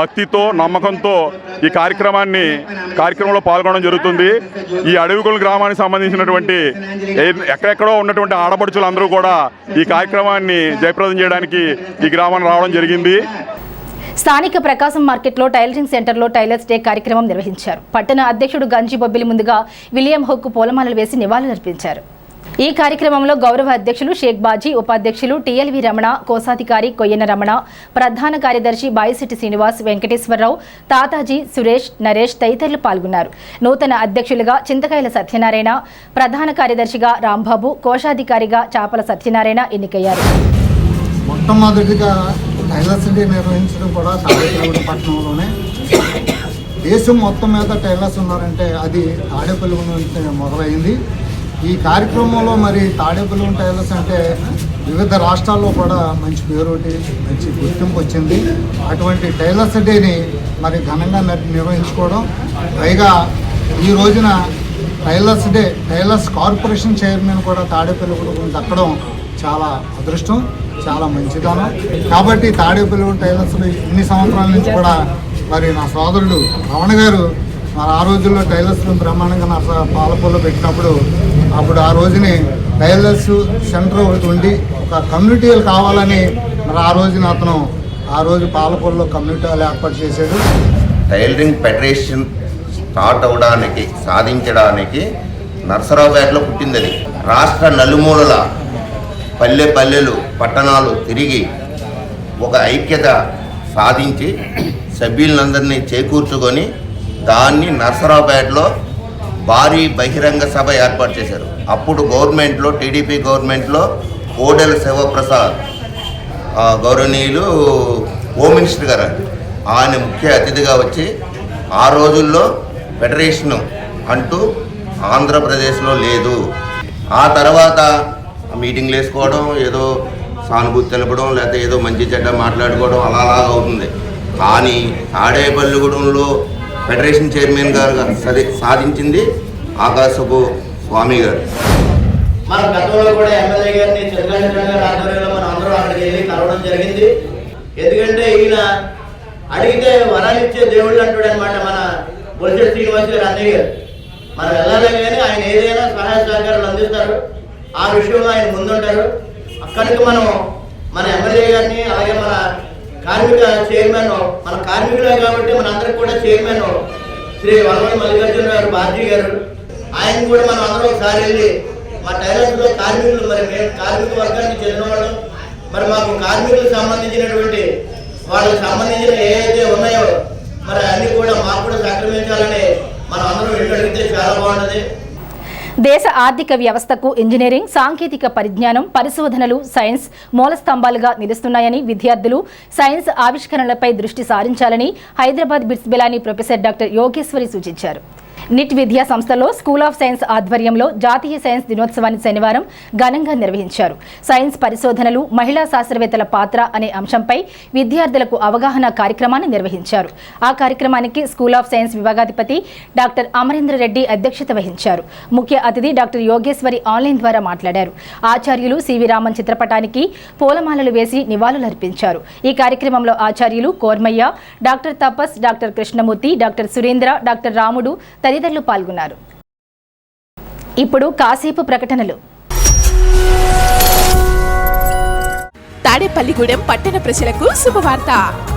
భక్తితో నమ్మకంతో ఈ కార్యక్రమంలో పాల్గొనడం జరుగుతుంది. ఈ అడవికొల్లు గ్రామానికి సంబంధించినటువంటి ఎక్కడెక్కడో ఉన్నటువంటి ఆడపడుచులు అందరూ కూడా ఈ కార్యక్రమాన్ని జయప్రదం చేయడానికి ఈ గ్రామానికి రావడం జరిగింది. స్థానిక ప్రకాశం మార్కెట్లో టైలరింగ్ సెంటర్లో టైలర్స్ డే కార్యక్రమం నిర్వహించారు. పట్టణ అధ్యక్షుడు గంజి బొబ్బిలి ముందుగా విలియం హుక్ పూలమాలలు వేసి నివాళులర్పించారు. ఈ కార్యక్రమంలో గౌరవ అధ్యక్షులు షేక్ బాజీ, ఉపాధ్యక్షులు టిఎల్వి రమణ, కోశాధికారి కొయ్యన రమణ, ప్రధాన కార్యదర్శి బాయిశెట్టి శ్రీనివాస్, వెంకటేశ్వరరావు, తాతాజీ, సురేష్, నరేష్ తదితరులు పాల్గొన్నారు. నూతన అధ్యక్షులుగా చింతకాయల సత్యనారాయణ, ప్రధాన కార్యదర్శిగా రాంబాబు, కోశాధికారిగా చాపల సత్యనారాయణ ఎన్నికయ్యారు. మొట్టమొదటిగా టైలర్స్ డే నిర్వహించడం కూడా తాడేపల్లిగూడెం పట్టణంలోనే. దేశం మొత్తం మీద టైలర్స్ ఉన్నారంటే అది తాడేపల్లిగూడెం మొదలైంది. ఈ కార్యక్రమంలో మరి తాడేపల్లిగూడెం టైలర్స్ అంటే వివిధ రాష్ట్రాల్లో కూడా మంచి పేరుటి మంచి గుర్తింపు వచ్చింది. అటువంటి టైలర్స్ డేని మరి ఘనంగా నిర్వహించుకోవడం, పైగా ఈ రోజున టైలర్స్ కార్పొరేషన్ చైర్మన్ కూడా తాడేపల్లిగూడెం దక్కడం చాలా అదృష్టం, చాలా మంచిదనం. కాబట్టి తాడేపల్లిగూడెం టైలర్స్ ఇన్ని సంవత్సరాల నుంచి కూడా మరి నా సోదరుడు రమణ గారు మరి ఆ రోజుల్లో టైలర్స్ బ్రహ్మాండంగా నా పాలపూర్లో పెట్టినప్పుడు అప్పుడు ఆ రోజుని టైలర్స్ సెంటర్ ఒకటి ఉండి ఒక కమ్యూనిటీలు కావాలని మరి ఆ రోజున అతను ఆ రోజు పాలపూర్లో కమ్యూనిటీలు ఏర్పాటు చేశాడు. టైలరింగ్ ఫెడరేషన్ స్టార్ట్ అవడానికి సాధించడానికి నర్సరావుపేటలో పుట్టిందని రాష్ట్ర నలుమూలల పల్లెలు పట్టణాలు తిరిగి ఒక ఐక్యత సాధించి సభ్యులందరినీ చేకూర్చుకొని దాన్ని నర్సరావుపేటలో భారీ బహిరంగ సభ ఏర్పాటు చేశారు. అప్పుడు గవర్నమెంట్లో టీడీపీ గవర్నమెంట్లో కోడెల శివప్రసాద్ గౌరవనీయులు హోమ్ మినిస్టర్ గారు ఆయన ముఖ్య అతిథిగా వచ్చి ఆ రోజుల్లో ఫెడరేషన్ అంటూ ఆంధ్రప్రదేశ్లో లేదు. ఆ తర్వాత మీటింగ్లు వేసుకోవడం, ఏదో సానుభూతి తెలపడం, లేకపోతే ఏదో మంచి చెడ్డ మాట్లాడుకోవడం అలాగా అవుతుంది. కానీ తాడేపల్లిగూడెంలో ఫెడరేషన్ చైర్మన్ గారు సాధించింది ఆకాశపు స్వామి గారు. మన గతంలో కూడా ఎమ్మెల్యే గారిని చంద్రశేఖర్ గారి ఆధ్వర్యంలో మనం అందరూ అక్కడికి వెళ్ళి కలవడం జరిగింది. ఎందుకంటే ఈయన అడిగితే వరాలు ఇచ్చే దేవుళ్ళు అంటాడు అనమాట. మన బొలిశెట్టి శ్రీనివాస్ గారు అన్నయ్య గారు మనం వెళ్ళాలి కానీ ఆయన ఏదైనా సహాయ సహకారాలు అందిస్తారు. ఆ విషయంలో ఆయన ముందుంటారు. అక్కడికి మనం మన ఎమ్మెల్యే గారిని అలాగే మన కార్మిక చైర్మన్, మన కార్మికులే కాబట్టి మన అందరికి కూడా చైర్మన్ శ్రీ వరమణి మల్లికార్జున గారు, బాజీ గారు, ఆయన కూడా మనం అందరం ఒకసారి వెళ్ళి మా టైలర్స్లో కార్మికులు మరి మేము కార్మిక వర్గానికి చెందినవాళ్ళు మరి మాకు కార్మికులకు సంబంధించినటువంటి వాళ్ళకి సంబంధించిన ఏదైతే ఉన్నాయో మరి అన్ని కూడా మాకు కూడా సంక్రమించాలని మనం అందరం వెళ్ళగలిగితే చాలా బాగుంటుంది. దేశ ఆర్థిక వ్యవస్థకు ఇంజనీరింగ్, సాంకేతిక పరిజ్ఞానం, పరిశోధనలు, సైన్స్ మూలస్తంభాలుగా నిలుస్తున్నాయని విద్యార్థులు సైన్స్ ఆవిష్కరణలపై దృష్టి సారించాలని Hyderabad BITS Pilani professor doctor Yogeshwari సూచించారు. నిట్ విద్యా సంస్థలో స్కూల్ ఆఫ్ సైన్స్ ఆధ్వర్యంలో జాతీయ సైన్స్ దినోత్సవాన్ని శనివారం ఘనంగా నిర్వహించారు. సైన్స్ పరిశోధనలు, మహిళా శాస్త్రవేత్తల పాత్ర అనే అంశంపై విద్యార్థులకు అవగాహన కార్యక్రమాన్ని నిర్వహించారు. ఆ కార్యక్రమానికి స్కూల్ ఆఫ్ సైన్స్ విభాగాధిపతి డాక్టర్ అమరేంద్ర రెడ్డి అధ్యక్షత వహించారు. ముఖ్య అతిథి డాక్టర్ యోగేశ్వరి ఆన్లైన్ ద్వారా మాట్లాడారు. ఆచార్యులు సివి రామన్ చిత్రపటానికి పూలమాలలు వేసి నివాళులర్పించారు. ఈ కార్యక్రమంలో ఆచార్యులు Kormayya, doctor Tapas, doctor Krishnamurthy, doctor Surendra, doctor Ramudu తదితరులు పాల్గొన్నారు. ఇప్పుడు కాసేపు ప్రకటనలు. తాడేపల్లిగూడెం పట్టణ ప్రజలకు శుభవార్త.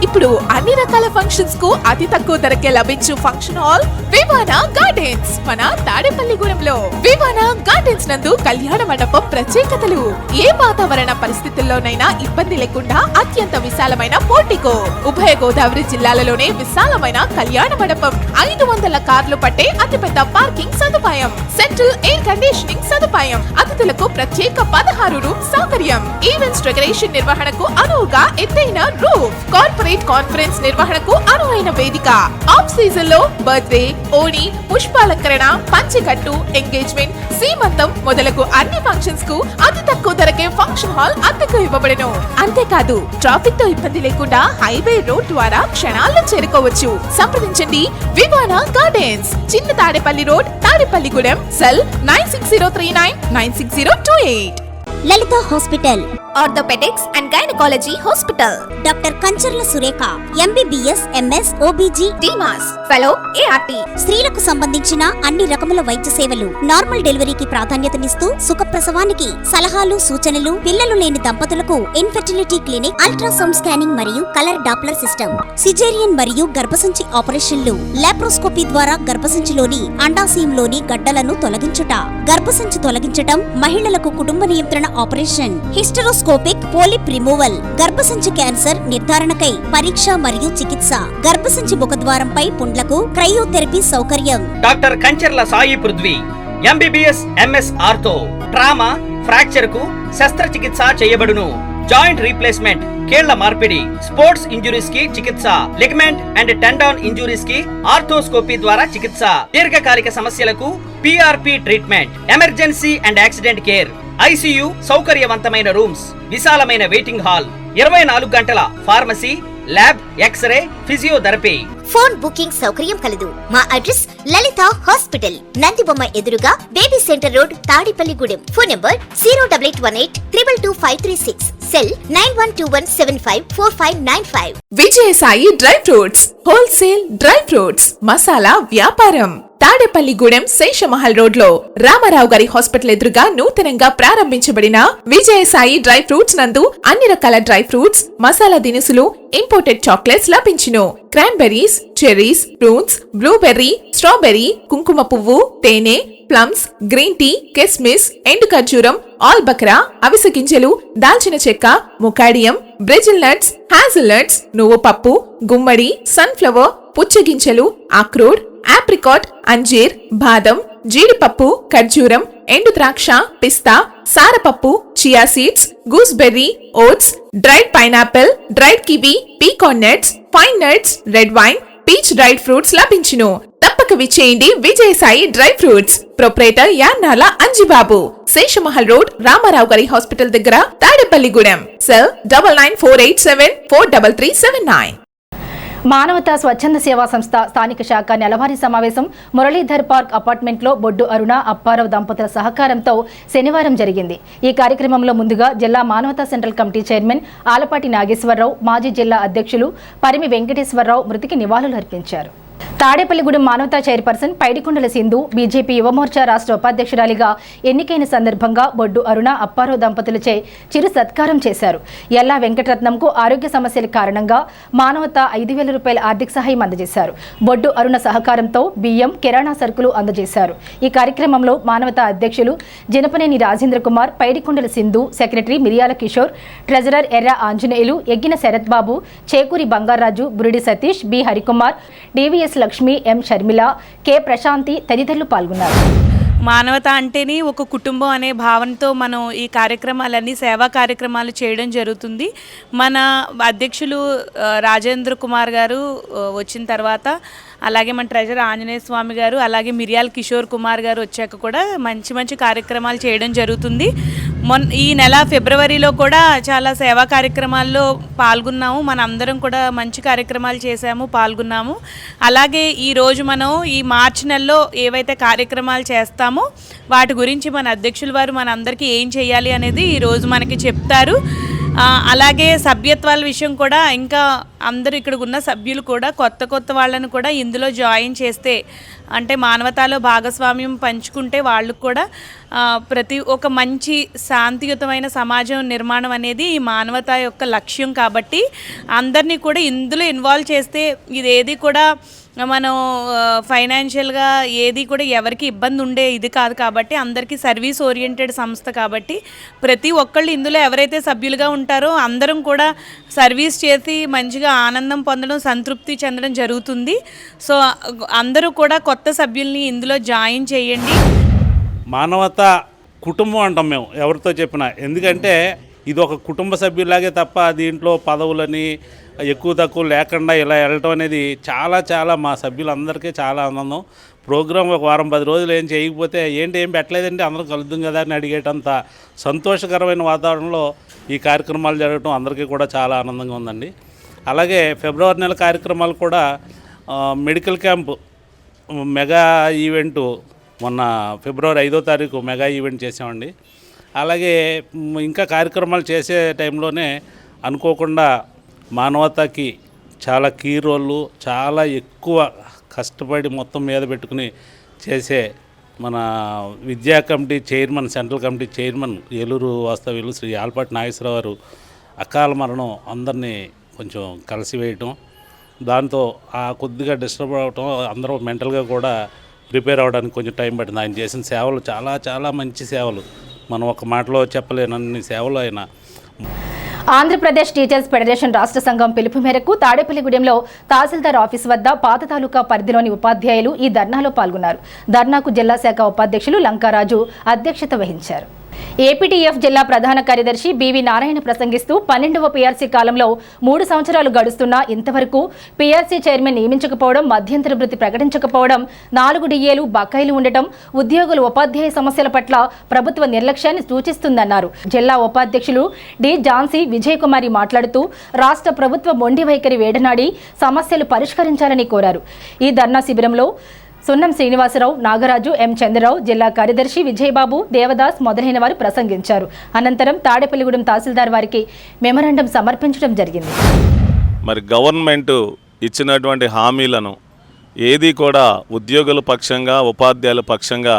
ఇప్పుడు అన్ని రకాల ఫంక్షన్స్ కు అతి తక్కువ ధరకే లభించు ఫంక్షన్ హాల్ వివానా గార్డెన్స్ మన తాడేపల్లిగూడెంలో. వివానా గార్డెన్స్ నందు కళ్యాణ మండపం ప్రత్యేకతలు. ఏ వాతావరణ పరిస్థితుల్లోనైనా ఇబ్బంది లేకుండా అత్యంత విశాలమైన పోర్టికో, ఉభయ గోదావరి జిల్లాలలోనే విశాలమైన కళ్యాణ మండపం, 500 కార్లు పట్టే అతిపెద్ద పార్కింగ్ సదుపాయం, సెంట్రల్ ఎయిర్ కండిషనింగ్ సదుపాయం, అతిథులకు ప్రత్యేక 16 రూమ్ సౌకర్యం, ఈవెంట్స్ డెకరేషన్ నిర్వహణ నిర్వహణకు అనువుగా ఎత్తైన రూఫ్, కార్పొరేట్ కాన్ఫరెన్స్ నిర్వహణకు అనువైన వేదిక, ఆఫ్ సీజన్ లో బర్త్డే, ఓణి, పుష్పాలంకరణ, పంచకట్టు, ఎంగేజ్మెంట్, సీమంతం మొదలగు అన్ని ఫంక్షన్స్ కు అతి తక్కువ ధరకే ఫంక్షన్ హాల్ అద్దెకు ఇవ్వబడను. అంతేకాదు ట్రాఫిక్ తో ఇబ్బంది లేకుండా హైవే రోడ్ ద్వారా క్షణాల్లో చేరుకోవచ్చు. సంప్రదించండి Vivana gardens, Chinna Tadepalli road, Tadepalligudem. Cell 9603996028. Lalitha hospital, orthopaedics and gynaecology hospital. Doctor Kancharla Surekha, MBBS, MS, OBG, DMAS, fellow, ART. స్త్రీలకు సంబంధించిన అన్ని రకముల వైద్య సేవలు, నార్మల్ డెలివరీకి ప్రాధాన్యతనిస్తూ సుఖప్రసవానికి సలహాలు, సూచనలు, పిల్లలు లేని దంపతులకు ఇన్ఫెర్టిలిటీ క్లినిక్, అల్ట్రాసౌండ్ స్కానింగ్ మరియు కలర్ డాప్లర్ సిస్టమ్, సిజేరియన్ మరియు గర్భసంచి ఆపరేషన్లు, లాప్రోస్కోపీ ద్వారా గర్భసంచిలోని అండాశయంలోని గడ్డలను తొలగించుట, గర్భసంచి తొలగించటం, మహిళలకు కుటుంబ నియంత్రణ ఆపరేషన్, హిస్టరోస్కోపిక్ పోలిప్ రిమూవల్, గర్భసంచి క్యాన్సర్ నిర్ధారణకై పరీక్ష మరియు చికిత్స, గర్భసంచి ముఖద్వారంపై పుండ్లకు క్రయోథెరపీ సౌకర్యం. Doctor Kancharla Sai Prithvi, MBBS, MS ortho, trauma, fracture కు శస్త్రచికిత్స చేయబడును. జాయింట్ రీప్లేస్మెంట్, కీళ్ల మార్పిడి, స్పోర్ట్స్ ఇంజురీస్ కి చికిత్స, లిగమెంట్ అండ్ టెండాన్ ఇంజురీస్ కి ఆర్థోస్కోపీ ద్వారా చికిత్స, దీర్ఘకాలిక సమస్యలకు PRP treatment, emergency and accident care, ICU సౌకర్యవంతమైన రూమ్స్, విశాలమైన వెయిటింగ్ హాల్, 24 గంటల pharmacy, lab, X-ray, physiotherapy. Phone booking సౌకర్యం కలదు. మా అడ్రస్ లలిత హాస్పిటల్, నందిబొమ్మ ఎదురుగా, baby centre road, Tadepalligudem. Phone number 08818222536. Cell 9121754595. Vijayasai dry fruits, wholesale dry fruits, masala వ్యాపారం. తాడేపల్లిగూడెం శేషమహల్ రోడ్ లో రామారావు గారి హాస్పిటల్ ఎదురుగా నూతనంగా ప్రారంభించబడిన విజయసాయి డ్రై ఫ్రూట్స్ నందు అన్ని రకాల డ్రై ఫ్రూట్స్, మసాలా దినుసులు, ఇంపోర్టెడ్ చాక్లెట్స్ లభించును. Cranberries, cherries, prunes, blueberry, strawberry, కుంకుమ పువ్వు, తేనె, ప్లమ్స్, గ్రీన్ టీ, కిస్మిస్, ఎండు ఖర్జూరం, ఆల్ బక్రా, అవిసె గింజలు, దాల్చిన చెక్క, ముకాడియం, బ్రెజిల్ నట్స్, హ్యాజిల్ నట్స్, నువ్వు పప్పు, గుమ్మడి, సన్ఫ్లవర్, పుచ్చగింజలు, అక్రోడ్, ఆప్రికాట్, అంజీర్, బాదం, జీడిపప్పు, ఖర్జూరం, ఎండు ద్రాక్ష, పిస్తా, సారపప్పు, chia seeds, gooseberry, oats, dried pineapple, dried kiwi, pecan nuts, pine nuts, red wine, peach dried fruits లభించును. తప్పక విచ్చేయండి Vijayasai dry fruits. Proprietor Yannala Anjibabu, Seshamahal road, Ramarao గారి హాస్పిటల్ దగ్గర, తాడేపల్లిగూడెం. సెల్ 9948743379. మానవతా స్వచ్ఛంద సేవా సంస్థ స్థానిక శాఖ నెలవారీ సమావేశం మురళీధర్ పార్క్ అపార్ట్మెంట్లో బొడ్డు అరుణ, అప్పారావు దంపతుల సహకారంతో శనివారం జరిగింది. ఈ కార్యక్రమంలో ముందుగా జిల్లా Manavatha central committee chairman Alapati Nageswararao, మాజీ జిల్లా అధ్యక్షులు పరిమి వెంకటేశ్వరరావు మృతికి నివాళులు అర్పించారు. తాడేపల్లిగూడెం మానవతా చైర్పర్సన్ పైడికొండల సింధు బీజేపీ యువమోర్చా రాష్ట్ర ఉపాధ్యక్షురాలిగా ఎన్నికైన సందర్భంగా బొడ్డు అరుణ, అప్పారావు దంపతులచే చిరు సత్కారం చేశారు. ఎల్లా వెంకటరత్నంకు ఆరోగ్య సమస్యల కారణంగా మానవతా 5,000 రూపాయల ఆర్థిక సహాయం అందజేశారు. బొడ్డు అరుణ సహకారంతో బియ్యం, కిరాణా సరుకులు అందజేశారు. ఈ కార్యక్రమంలో మానవతా అధ్యక్షులు జనపనేని రాజేంద్ర కుమార్, పైడికొండల సింధు, సెక్రటరీ మిరియాల కిషోర్, ట్రెజరర్ ఎర్ర ఆంజనేయులు, ఎగ్గిన శరత్ బాబు, చేకూరి బంగారాజు, బురిడి సతీష్, బి హరికుమార్, డివిఎస్ లక్ష్మి, ఎం షర్మిల, కె ప్రశాంతి తదితరులు పాల్గొన్నారు. మానవత అంటేనే ఒక కుటుంబం అనే భావనతో మనం ఈ కార్యక్రమాలన్నీ సేవా కార్యక్రమాలు చేయడం జరుగుతుంది. మన అధ్యక్షులు రాజేంద్ర కుమార్ గారు వచ్చిన తర్వాత, అలాగే మన ట్రెజరర్ ఆంజనేయ స్వామి గారు, అలాగే మిరియాల కిషోర్ కుమార్ గారు వచ్చాక కూడా మంచి మంచి కార్యక్రమాలు చేయడం జరుగుతుంది. ఈ నెల ఫిబ్రవరిలో కూడా చాలా సేవా కార్యక్రమాల్లో పాల్గొన్నాము. మన అందరం కూడా మంచి కార్యక్రమాలు చేశాము, పాల్గొన్నాము. అలాగే ఈరోజు మనం ఈ మార్చి నెలలో ఏవైతే కార్యక్రమాలు చేస్తామో వాటి గురించి మన అధ్యక్షుల వారు మన అందరికీ ఏం చేయాలి అనేది ఈరోజు మనకి చెప్తారు. అలాగే సభ్యత్వాల విషయం కూడా ఇంకా అందరూ ఇక్కడ ఉన్న సభ్యులు కూడా కొత్త వాళ్ళను కూడా ఇందులో జాయిన్ చేస్తే, అంటే మానవతాలో భాగస్వామ్యం పంచుకుంటే వాళ్ళకు కూడా ప్రతి ఒక మంచి శాంతియుతమైన సమాజం నిర్మాణం అనేది ఈ మానవత యొక్క లక్ష్యం. కాబట్టి అందరినీ కూడా ఇందులో ఇన్వాల్వ్ చేస్తే ఇదేది కూడా మనం ఫైనాన్షియల్గా ఏది కూడా ఎవరికి ఇబ్బంది ఉండే ఇది కాదు. కాబట్టి అందరికీ సర్వీస్ ఓరియంటెడ్ సంస్థ కాబట్టి ప్రతి ఒక్కళ్ళు ఇందులో ఎవరైతే సభ్యులుగా ఉంటారో అందరం కూడా సర్వీస్ చేసి మంచిగా ఆనందం పొందడం, సంతృప్తి చెందడం జరుగుతుంది. సో అందరూ కూడా కొత్త సభ్యుల్ని ఇందులో జాయిన్ చేయండి. మానవత కుటుంబం అంటాం మేము ఎవరితో చెప్పినా. ఎందుకంటే ఇది ఒక కుటుంబ సభ్యులాగే తప్ప దీంట్లో పదవులని ఎక్కువ తక్కువ లేకుండా ఇలా వెళ్ళటం అనేది చాలా మా సభ్యులందరికీ చాలా ఆనందం. ప్రోగ్రాం ఒక వారం 10 రోజులు ఏం చేయకపోతే ఏం పెట్టలేదంటే అందరం కలుద్దాం కదా అని అడిగేటంత సంతోషకరమైన వాతావరణంలో ఈ కార్యక్రమాలు జరగడం అందరికీ కూడా చాలా ఆనందంగా ఉందండి. అలాగే ఫిబ్రవరి నెల కార్యక్రమాలు కూడా మెడికల్ క్యాంపు మెగా ఈవెంటు మొన్న ఫిబ్రవరి 5వ తారీఖు మెగా ఈవెంట్ చేసామండి. అలాగే ఇంకా కార్యక్రమాలు చేసే టైంలోనే అనుకోకుండా మానవతకి చాలా కీ రోళ్ళు చాలా ఎక్కువ కష్టపడి మొత్తం మీద పెట్టుకుని చేసే మన విద్యా committee chairman, central committee chairman Eluru వాస్తవ్యులు శ్రీ ఆల్పాటి నాగేశ్వరరావు గారు అకాల మరణం అందరినీ కొంచెం కలిసివేయటం, దాంతో కొద్దిగా డిస్టర్బ్ అవటం, అందరూ మెంటల్గా కూడా ప్రిపేర్ అవ్వడానికి కొంచెం టైం పట్టింది. ఆయన చేసిన సేవలు చాలా మంచి సేవలు, మనం ఒక మాటలో చెప్పలేనన్ని సేవలు ఆయన. ఆంధ్రప్రదేశ్ టీచర్స్ ఫెడరేషన్ రాష్ట్ర సంఘం పిలుపు మేరకు తాడేపల్లిగూడెంలో తహసీల్దార్ ఆఫీసు వద్ద పాత తాలూకా పరిధిలోని ఉపాధ్యాయులు ఈ ధర్నాలో పాల్గొన్నారు. ధర్నాకు జిల్లా శాఖ ఉపాధ్యక్షులు లంకారాజు అధ్యక్షత వహించారు. ఏపీటీఎఫ్ జిల్లా ప్రధాన కార్యదర్శి బివి నారాయణ ప్రసంగిస్తూ 12వ పీఆర్సీ కాలంలో 3 సంవత్సరాలు గడుస్తున్నా ఇంతవరకు పీఆర్సీ చైర్మన్ నియమించకపోవడం, మధ్యంతర వృత్తి ప్రకటించకపోవడం, 4 డిఏలు బకాయిలు ఉండటం ఉద్యోగులు ఉపాధ్యాయ సమస్యల పట్ల ప్రభుత్వ నిర్లక్ష్యాన్ని సూచిస్తుందన్నారు. జిల్లా ఉపాధ్యక్షులు డి ఝాన్సీ విజయ్ కుమారి మాట్లాడుతూ రాష్ట్ర ప్రభుత్వ మొండి వైఖరి వేడనాడి సమస్యలు పరిష్కరించాలని కోరారు. ఈ ధర్నా శిబిరంలో సున్నం శ్రీనివాసరావు, నాగరాజు, ఎం చంద్రరావు, జిల్లా కార్యదర్శి విజయబాబు, దేవదాస్ మొదలైన వారు ప్రసంగించారు. అనంతరం తాడేపల్లిగూడెం తహసీల్దార్ వారికి మెమరాండం సమర్పించడం జరిగింది. మరి గవర్నమెంట్ ఇచ్చినటువంటి హామీలను ఏది కూడా ఉద్యోగుల పక్షంగా ఉపాధ్యాయుల పక్షంగా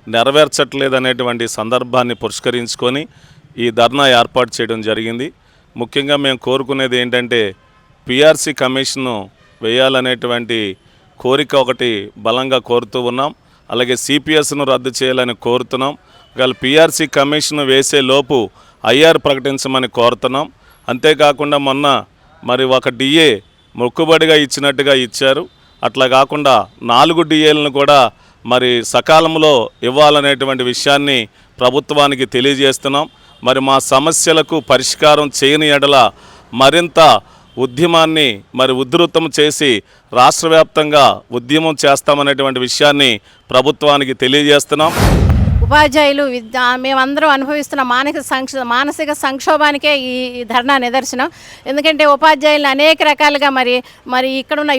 నెరవేర్చట్లేదనేటువంటి సందర్భాన్ని పురస్కరించుకొని ఈ ధర్నా ఏర్పాటు చేయడం జరిగింది. ముఖ్యంగా మేము కోరుకునేది ఏంటంటే పిఆర్సీ కమిషన్ను వేయాలనేటువంటి కోరిక ఒకటి బలంగా కోరుతూ ఉన్నాం. అలాగే సిపిఎస్ను రద్దు చేయాలని కోరుతున్నాం. ఒకవేళ పిఆర్సీ కమిషన్ వేసే లోపు ఐఆర్ ప్రకటించమని కోరుతున్నాం. అంతేకాకుండా మొన్న మరి ఒక డిఏ మొక్కుబడిగా ఇచ్చినట్టుగా ఇచ్చారు. అట్లా కాకుండా 4 డిఏలను కూడా మరి సకాలంలో ఇవ్వాలనేటువంటి విషయాన్ని ప్రభుత్వానికి తెలియజేస్తున్నాం. మరి మా సమస్యలకు పరిష్కారం చేయని ఎడల మరింత ఉద్యమాన్ని మరి ఉధృతం చేసి రాష్ట్ర వ్యాప్తంగా ఉద్యమం చేస్తామనేటువంటి విషయాన్ని ప్రభుత్వానికి తెలియజేస్తున్నాం. ఉపాధ్యాయులు మేమందరం అనుభవిస్తున్న మానసిక సంక్షోభానికే ఈ ధర్నా నిదర్శనం. ఎందుకంటే ఉపాధ్యాయులను అనేక రకాలుగా మరి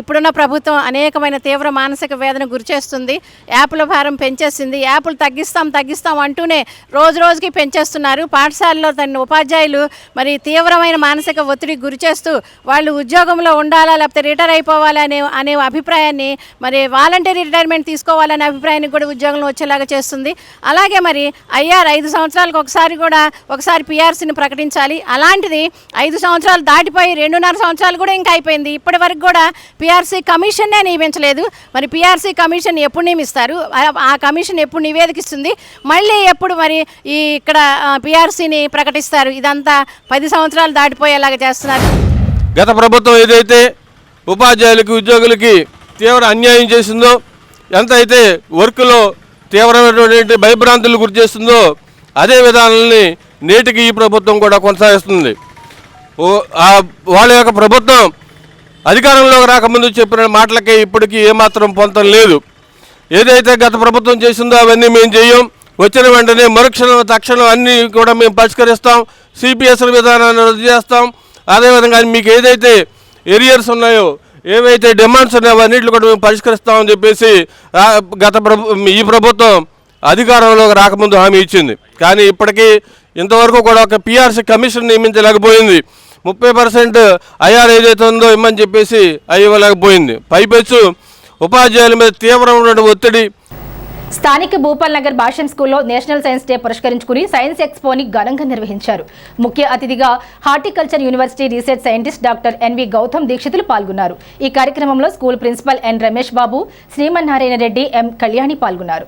ఇప్పుడున్న ప్రభుత్వం అనేకమైన తీవ్ర మానసిక వేదన గురిచేస్తుంది. యాప్ల భారం పెంచేసింది. యాప్లు తగ్గిస్తాం అంటూనే రోజుకి పెంచేస్తున్నారు. పాఠశాలలో తన ఉపాధ్యాయులు మరి తీవ్రమైన మానసిక ఒత్తిడికి గురిచేస్తూ వాళ్ళు ఉద్యోగంలో ఉండాలా లేకపోతే రిటైర్ అయిపోవాలా అనే అభిప్రాయాన్ని, మరి వాలంటీర్ రిటైర్మెంట్ తీసుకోవాలనే అభిప్రాయాన్ని కూడా ఉద్యోగంలో వచ్చేలాగా చేస్తుంది. అలాగే మరి ఐఆర్ 5 సంవత్సరాలకు ఒకసారి పిఆర్సీని ప్రకటించాలి. అలాంటిది 5 సంవత్సరాలు దాటిపోయి 2.5 సంవత్సరాలు కూడా ఇంకా అయిపోయింది. ఇప్పటి వరకు కూడా పిఆర్సీ కమిషన్నే నియమించలేదు. మరి పిఆర్సీ కమిషన్ ఎప్పుడు నియమిస్తారు? ఆ కమిషన్ ఎప్పుడు నివేదికిస్తుంది? మళ్ళీ ఎప్పుడు మరి ఇక్కడ పిఆర్సీని ప్రకటిస్తారు? ఇదంతా 10 సంవత్సరాలు దాటిపోయేలాగా చేస్తున్నారు. గత ప్రభుత్వం ఏదైతే ఉపాధ్యాయులకి ఉద్యోగులకి తీవ్ర అన్యాయం చేసిందో, ఎంతైతే వర్క్లో తీవ్రమైనటువంటి భయభ్రాంతులు గురి చేస్తుందో అదే విధానాలని నేటికి ఈ ప్రభుత్వం కూడా కొనసాగిస్తుంది. వాళ్ళ యొక్క ప్రభుత్వం అధికారంలోకి రాకముందు చెప్పిన మాటలకే ఇప్పటికీ ఏమాత్రం పొంతం లేదు. ఏదైతే గత ప్రభుత్వం చేసిందో అవన్నీ మేము చేయం. వచ్చిన వెంటనే తక్షణం అన్నీ కూడా మేము పరిష్కరిస్తాం. సిపిఎస్ విధానాన్ని రద్దు చేస్తాం. అదేవిధంగా మీకు ఏదైతే ఏరియర్స్ ఉన్నాయో, ఏవైతే డిమాండ్స్ ఉన్నాయో అవన్నింటిని కూడా మేము పరిష్కరిస్తామని చెప్పేసి ఈ ప్రభుత్వం అధికారంలోకి రాకముందు హామీ ఇచ్చింది. కానీ ఇప్పటికీ ఇంతవరకు కూడా ఒక పిఆర్సీ కమిషన్ నియమించలేకపోయింది. 30% ఐఆర్ ఏదైతే ఉందో ఇమ్మని చెప్పేసి ఇవ్వలేకపోయింది. పైపెచ్చు ఉపాధ్యాయుల మీద తీవ్రమైన ఒత్తిడి. స్థానిక భూపాల్ నగర్ భాషన్ స్కూల్లో నేషనల్ సైన్స్ డే పురస్కరించుకుని సైన్స్ ఎక్స్పోని ఘనంగా నిర్వహించారు. ముఖ్య అతిథిగా horticulture university research scientist doctor N V Gautham Dikshitulu పాల్గొన్నారు. ఈ కార్యక్రమంలో school principal N Ramesh Babu, Srimannarayana Reddy, M Kalyani పాల్గొన్నారు.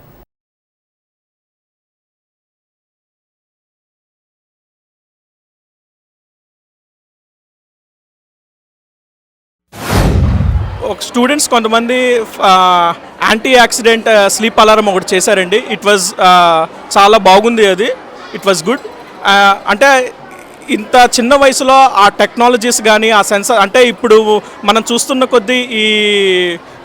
స్టూడెంట్స్ కొంతమంది యాంటీ యాక్సిడెంట్ స్లీప్ అలారం ఒకటి చేశారండి. ఇట్ వాజ్ చాలా బాగుంది. అది ఇట్ వాజ్ గుడ్. అంటే ఇంత చిన్న వయసులో ఆ టెక్నాలజీస్ కానీ ఆ సెన్సర్ అంటే ఇప్పుడు మనం చూస్తున్న కొద్దీ ఈ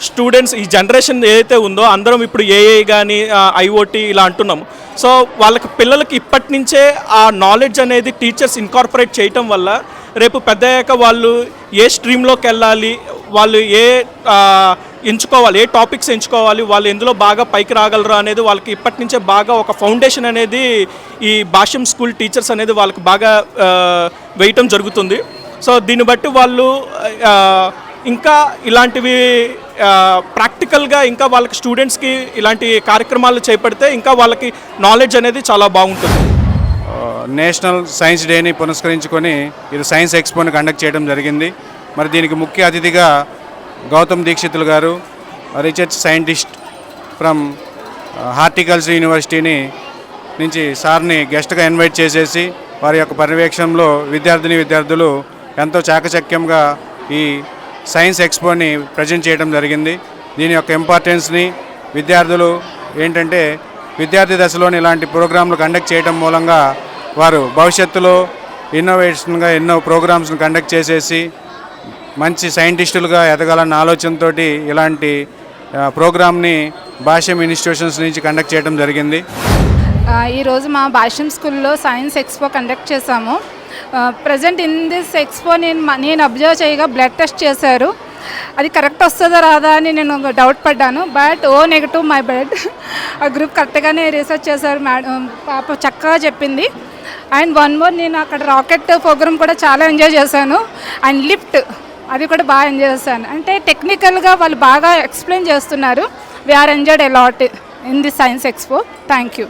స్టూడెంట్స్ ఈ జనరేషన్ ఏదైతే ఉందో అందరం ఇప్పుడు ఏఐ కానీ ఐఓటీ ఇలా అంటున్నాము. సో వాళ్ళకి పిల్లలకి ఇప్పటి నుంచే ఆ నాలెడ్జ్ అనేది టీచర్స్ ఇన్కార్పొరేట్ చేయటం వల్ల రేపు పెద్దయ్యాక వాళ్ళు ఏ స్ట్రీమ్లోకి వెళ్ళాలి, వాళ్ళు ఎంచుకోవాలి, ఏ టాపిక్స్ ఎంచుకోవాలి, వాళ్ళు ఎందులో బాగా పైకి రాగలరు అనేది వాళ్ళకి ఇప్పటి నుంచే బాగా ఒక ఫౌండేషన్ అనేది ఈ భాష్యం స్కూల్ టీచర్స్ అనేది వాళ్ళకి బాగా వేయటం జరుగుతుంది. సో దీన్ని బట్టి వాళ్ళు ఇంకా ఇలాంటివి ప్రాక్టికల్గా ఇంకా వాళ్ళకి స్టూడెంట్స్కి ఇలాంటి కార్యక్రమాలు చేపడితే ఇంకా వాళ్ళకి నాలెడ్జ్ అనేది చాలా బాగుంటుంది. నేషనల్ సైన్స్ డేని పురస్కరించుకొని ఇది సైన్స్ ఎక్స్పోని కండక్ట్ చేయడం జరిగింది. మరి దీనికి ముఖ్య అతిథిగా గౌతమ్ దీక్షితులు గారు, రీసెర్చ్ సైంటిస్ట్ ఫ్రమ్ హార్టికల్చర్ యూనివర్సిటీని నుంచి సార్ని గెస్ట్గా ఇన్వైట్ చేసేసి వారి యొక్క పర్యవేక్షణలో విద్యార్థులు ఎంతో చాకచక్యంగా ఈ సైన్స్ ఎక్స్పోని ప్రజెంట్ చేయడం జరిగింది. దీని యొక్క ఇంపార్టెన్స్ని విద్యార్థులు ఏంటంటే విద్యార్థి దశలోని ఇలాంటి ప్రోగ్రాంలు కండక్ట్ చేయడం మూలంగా వారు భవిష్యత్తులో ఇన్నోవేషన్గా ఎన్నో ప్రోగ్రామ్స్ని కండక్ట్ చేసేసి మంచి సైంటిస్టులుగా ఎదగాలన్న ఆలోచనతో ఇలాంటి ప్రోగ్రామ్ని భాష్యం ఇన్స్టిట్యూషన్స్ నుంచి కండక్ట్ చేయడం జరిగింది. ఈరోజు మా భాష్యం స్కూల్లో సైన్స్ ఎక్స్పో కండక్ట్ చేశాము. ప్రజెంట్ ఇన్ దిస్ ఎక్స్పో నేను అబ్జర్వ్ చేయగా బ్లడ్ టెస్ట్ చేశారు. అది కరెక్ట్ వస్తుందా రాదా అని నేను డౌట్ పడ్డాను. But O negative my blood. ఆ గ్రూప్ కరెక్ట్గానే రీసెర్చ్ చేశారు మేడం, పాప చక్కగా చెప్పింది. అండ్ వన్ మోర్, నేను అక్కడ రాకెట్ ప్రోగ్రామ్ కూడా చాలా ఎంజాయ్ చేశాను. అండ్ లిఫ్ట్ అది కూడా బాగా ఎంజాయ్ చేశాను. అంటే టెక్నికల్గా వాళ్ళు బాగా ఎక్స్ప్లెయిన్ చేస్తున్నారు. We enjoyed a lot in the science expo. Thank you.